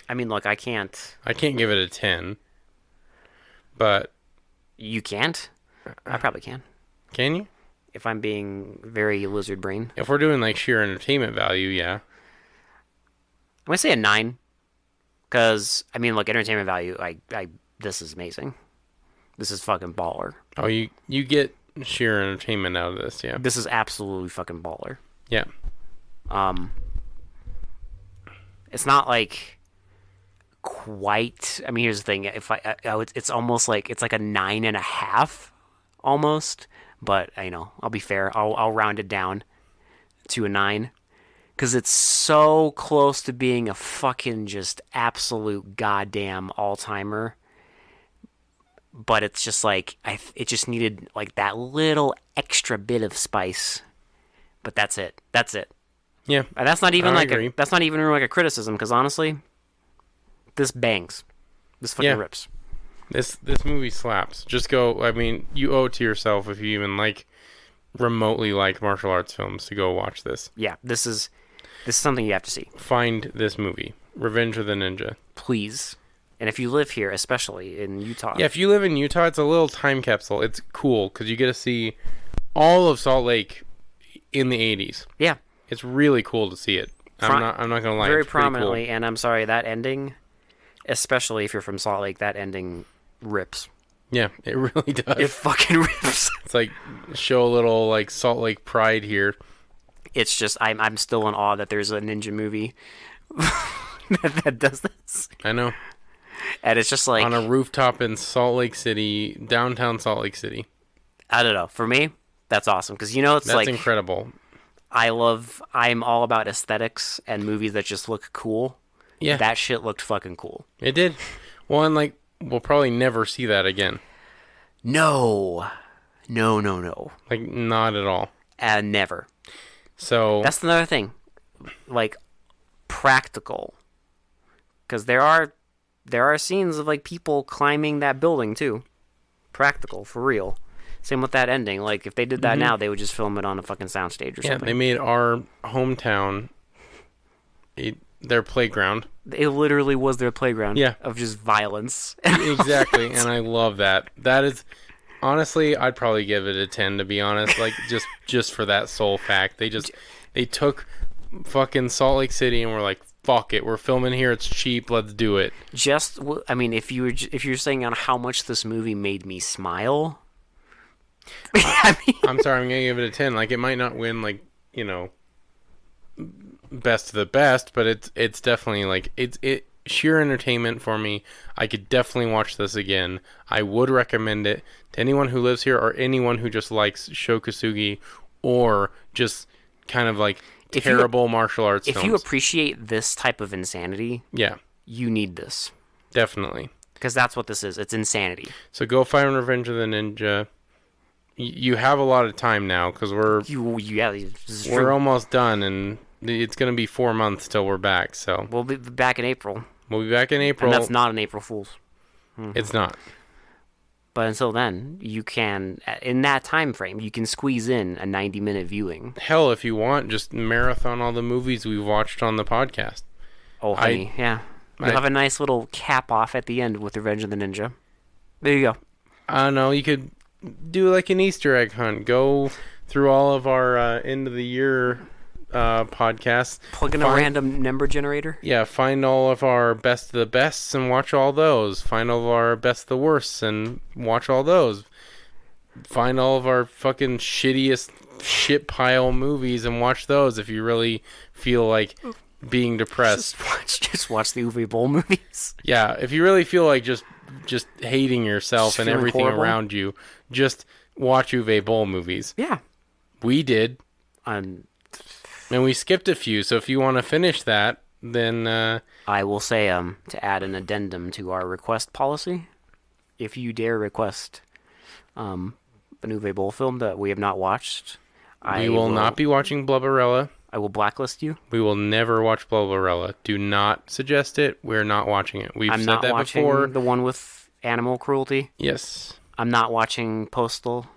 I mean, look, I can't give it a 10. But you can't? I probably can. Can you? If I'm being very lizard brain. If we're doing like sheer entertainment value, yeah. I'm gonna say a 9. Because I mean, look, entertainment value. This is amazing. This is fucking baller. Oh, you get sheer entertainment out of this, yeah. This is absolutely fucking baller. Yeah. It's not like quite. I mean, here's the thing. If it's almost like it's like a 9.5, almost. But I'll be fair. I'll round it down to a 9, because it's so close to being a fucking just absolute goddamn all-timer. But it's just like it just needed like that little extra bit of spice. But that's it. Yeah. And that's not even that's not even like a criticism, because honestly, this bangs. This fucking rips. This movie slaps. Just go. I mean, you owe it to yourself if you even remotely like martial arts films to go watch this. Yeah, this is something you have to see. Find this movie, Revenge of the Ninja. Please. And if you live here, especially in Utah. Yeah, if you live in Utah, it's a little time capsule. It's cool because you get to see all of Salt Lake in the 80s. Yeah. It's really cool to see it. I'm not gonna lie. Very it's pretty prominently, cool. and I'm sorry, that ending, especially if you're from Salt Lake, that ending rips. Yeah, it really does. It fucking rips. It's like show a little Salt Lake pride here. It's just I'm still in awe that there's a ninja movie that does this. I know. And it's just like On a rooftop in Salt Lake City, downtown Salt Lake City. I don't know. For me, that's awesome because it's That's incredible. I'm all about aesthetics and movies that just look cool. Yeah, That shit looked fucking cool. it did. Well, and we'll probably never see that again. No. Not at all. And never. So That's another thing. Practical. Because there are scenes of people climbing that building too. Practical, for real. Same with that ending. If they did that now, they would just film it on a fucking soundstage or something. they made our hometown their playground. It literally was their playground. Yeah. Of just violence. Exactly, and I love that. That is, honestly, I'd probably give it a 10 to be honest. Just for that sole fact, they took fucking Salt Lake City and were like, fuck it, we're filming here. It's cheap. Let's do it. If you're saying on how much this movie made me smile. I'm sorry, I'm gonna give it a 10. It might not win best of the best, but it's definitely it's sheer entertainment for me. I could definitely watch this again. I would recommend it to anyone who lives here or anyone who just likes Sho Kosugi or just kind of terrible martial arts films. If you appreciate this type of insanity, yeah, you need this. definitely. Because that's what this is. It's insanity. So go find Revenge of the Ninja. You have a lot of time now because we're almost done, and it's gonna be 4 months till we're back. So we'll be back in April. we'll be back in April. And that's not an April Fool's. It's not. But until then, you can, in that time frame, you can squeeze in a 90-minute viewing. Hell, if you want, just marathon all the movies we've watched on the podcast. Oh, honey, yeah. You'll have a nice little cap off at the end with Revenge of the Ninja. There you go. I don't know. You could do an Easter egg hunt. Go through all of our end of the year podcasts. Plug in a random number generator. Yeah, find all of our best of the bests and watch all those. Find all of our best of the worsts and watch all those. Find all of our fucking shittiest shit pile movies and watch those if you really feel like being depressed. Just watch the Uwe Boll movies. Yeah, if you really feel like just hating yourself Just and feeling everything horrible. around you, just watch Uwe Boll movies. Yeah. We did. And we skipped a few, so if you want to finish that, then I will say to add an addendum to our request policy, if you dare request an Uwe Boll film that we have not watched, we will not be watching Blubberella. I will blacklist you. We will never watch Blubberella. Do not suggest it. We're not watching it. We've I'm said not that watching before. the one with animal cruelty. Yes. I'm not watching Postal.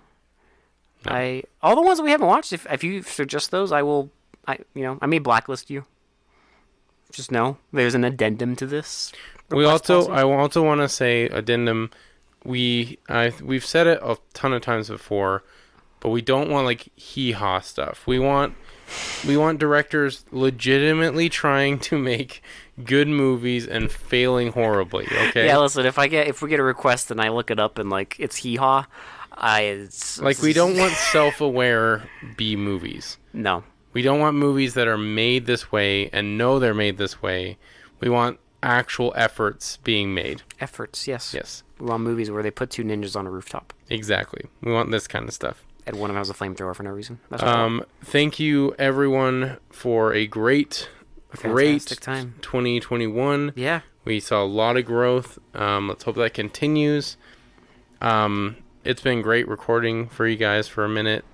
No. All the ones that we haven't watched. If you suggest those, I will. I may blacklist you. Just know there's an addendum to this. I also want to say addendum. We've said it a ton of times before, but we don't want hee-haw stuff. We want directors legitimately trying to make good movies and failing horribly. Okay. Yeah, listen. If we get a request and I look it up and it's hee haw, we don't want self-aware B movies. No. We don't want movies that are made this way and know they're made this way. We want actual efforts being made. Efforts, yes. Yes. We want movies where they put two ninjas on a rooftop. Exactly. We want this kind of stuff. And one of them has a flamethrower for no reason. That's what thank you everyone for a great time. 2021. Yeah. We saw a lot of growth. Let's hope that continues. It's been great recording for you guys for a minute.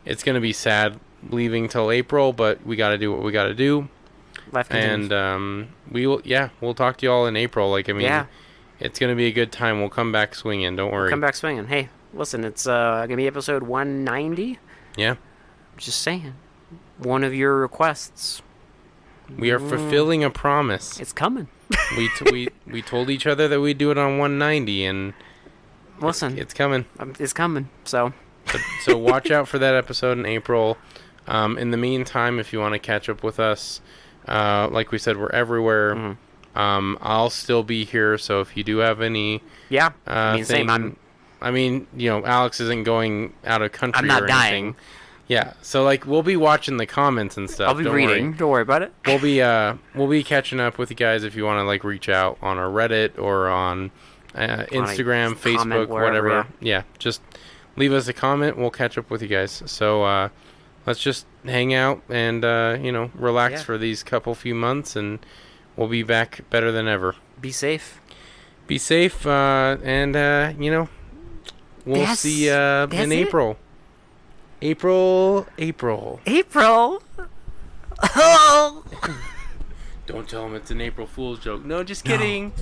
It's going to be sad leaving till April, but we got to do what we got to do. Life continues. And we'll talk to you all in April. It's gonna be a good time. We'll come back swinging. Don't worry. Come back swinging. Hey, listen, it's gonna be episode 190. Yeah. Just saying. One of your requests. We are fulfilling a promise. It's coming. We told each other that we'd do it on 190, and Listen, it's coming. it's coming. So So watch out for that episode in April. In the meantime, if you want to catch up with us, like we said, we're everywhere. I'll still be here, so if you do have any, yeah, same. Alex isn't going out of country. I'm not or dying. anything. Yeah, so we'll be watching the comments and stuff. I'll be reading. Don't worry about it. We'll be catching up with you guys if you want to reach out on our Reddit or on Instagram, Facebook, whatever. Yeah, just leave us a comment. We'll catch up with you guys. So let's just hang out and relax for these few months, and we'll be back better than ever. Be safe. Be safe, and we'll see you in April. April. Oh. Don't tell him it's an April Fool's joke. No, just kidding.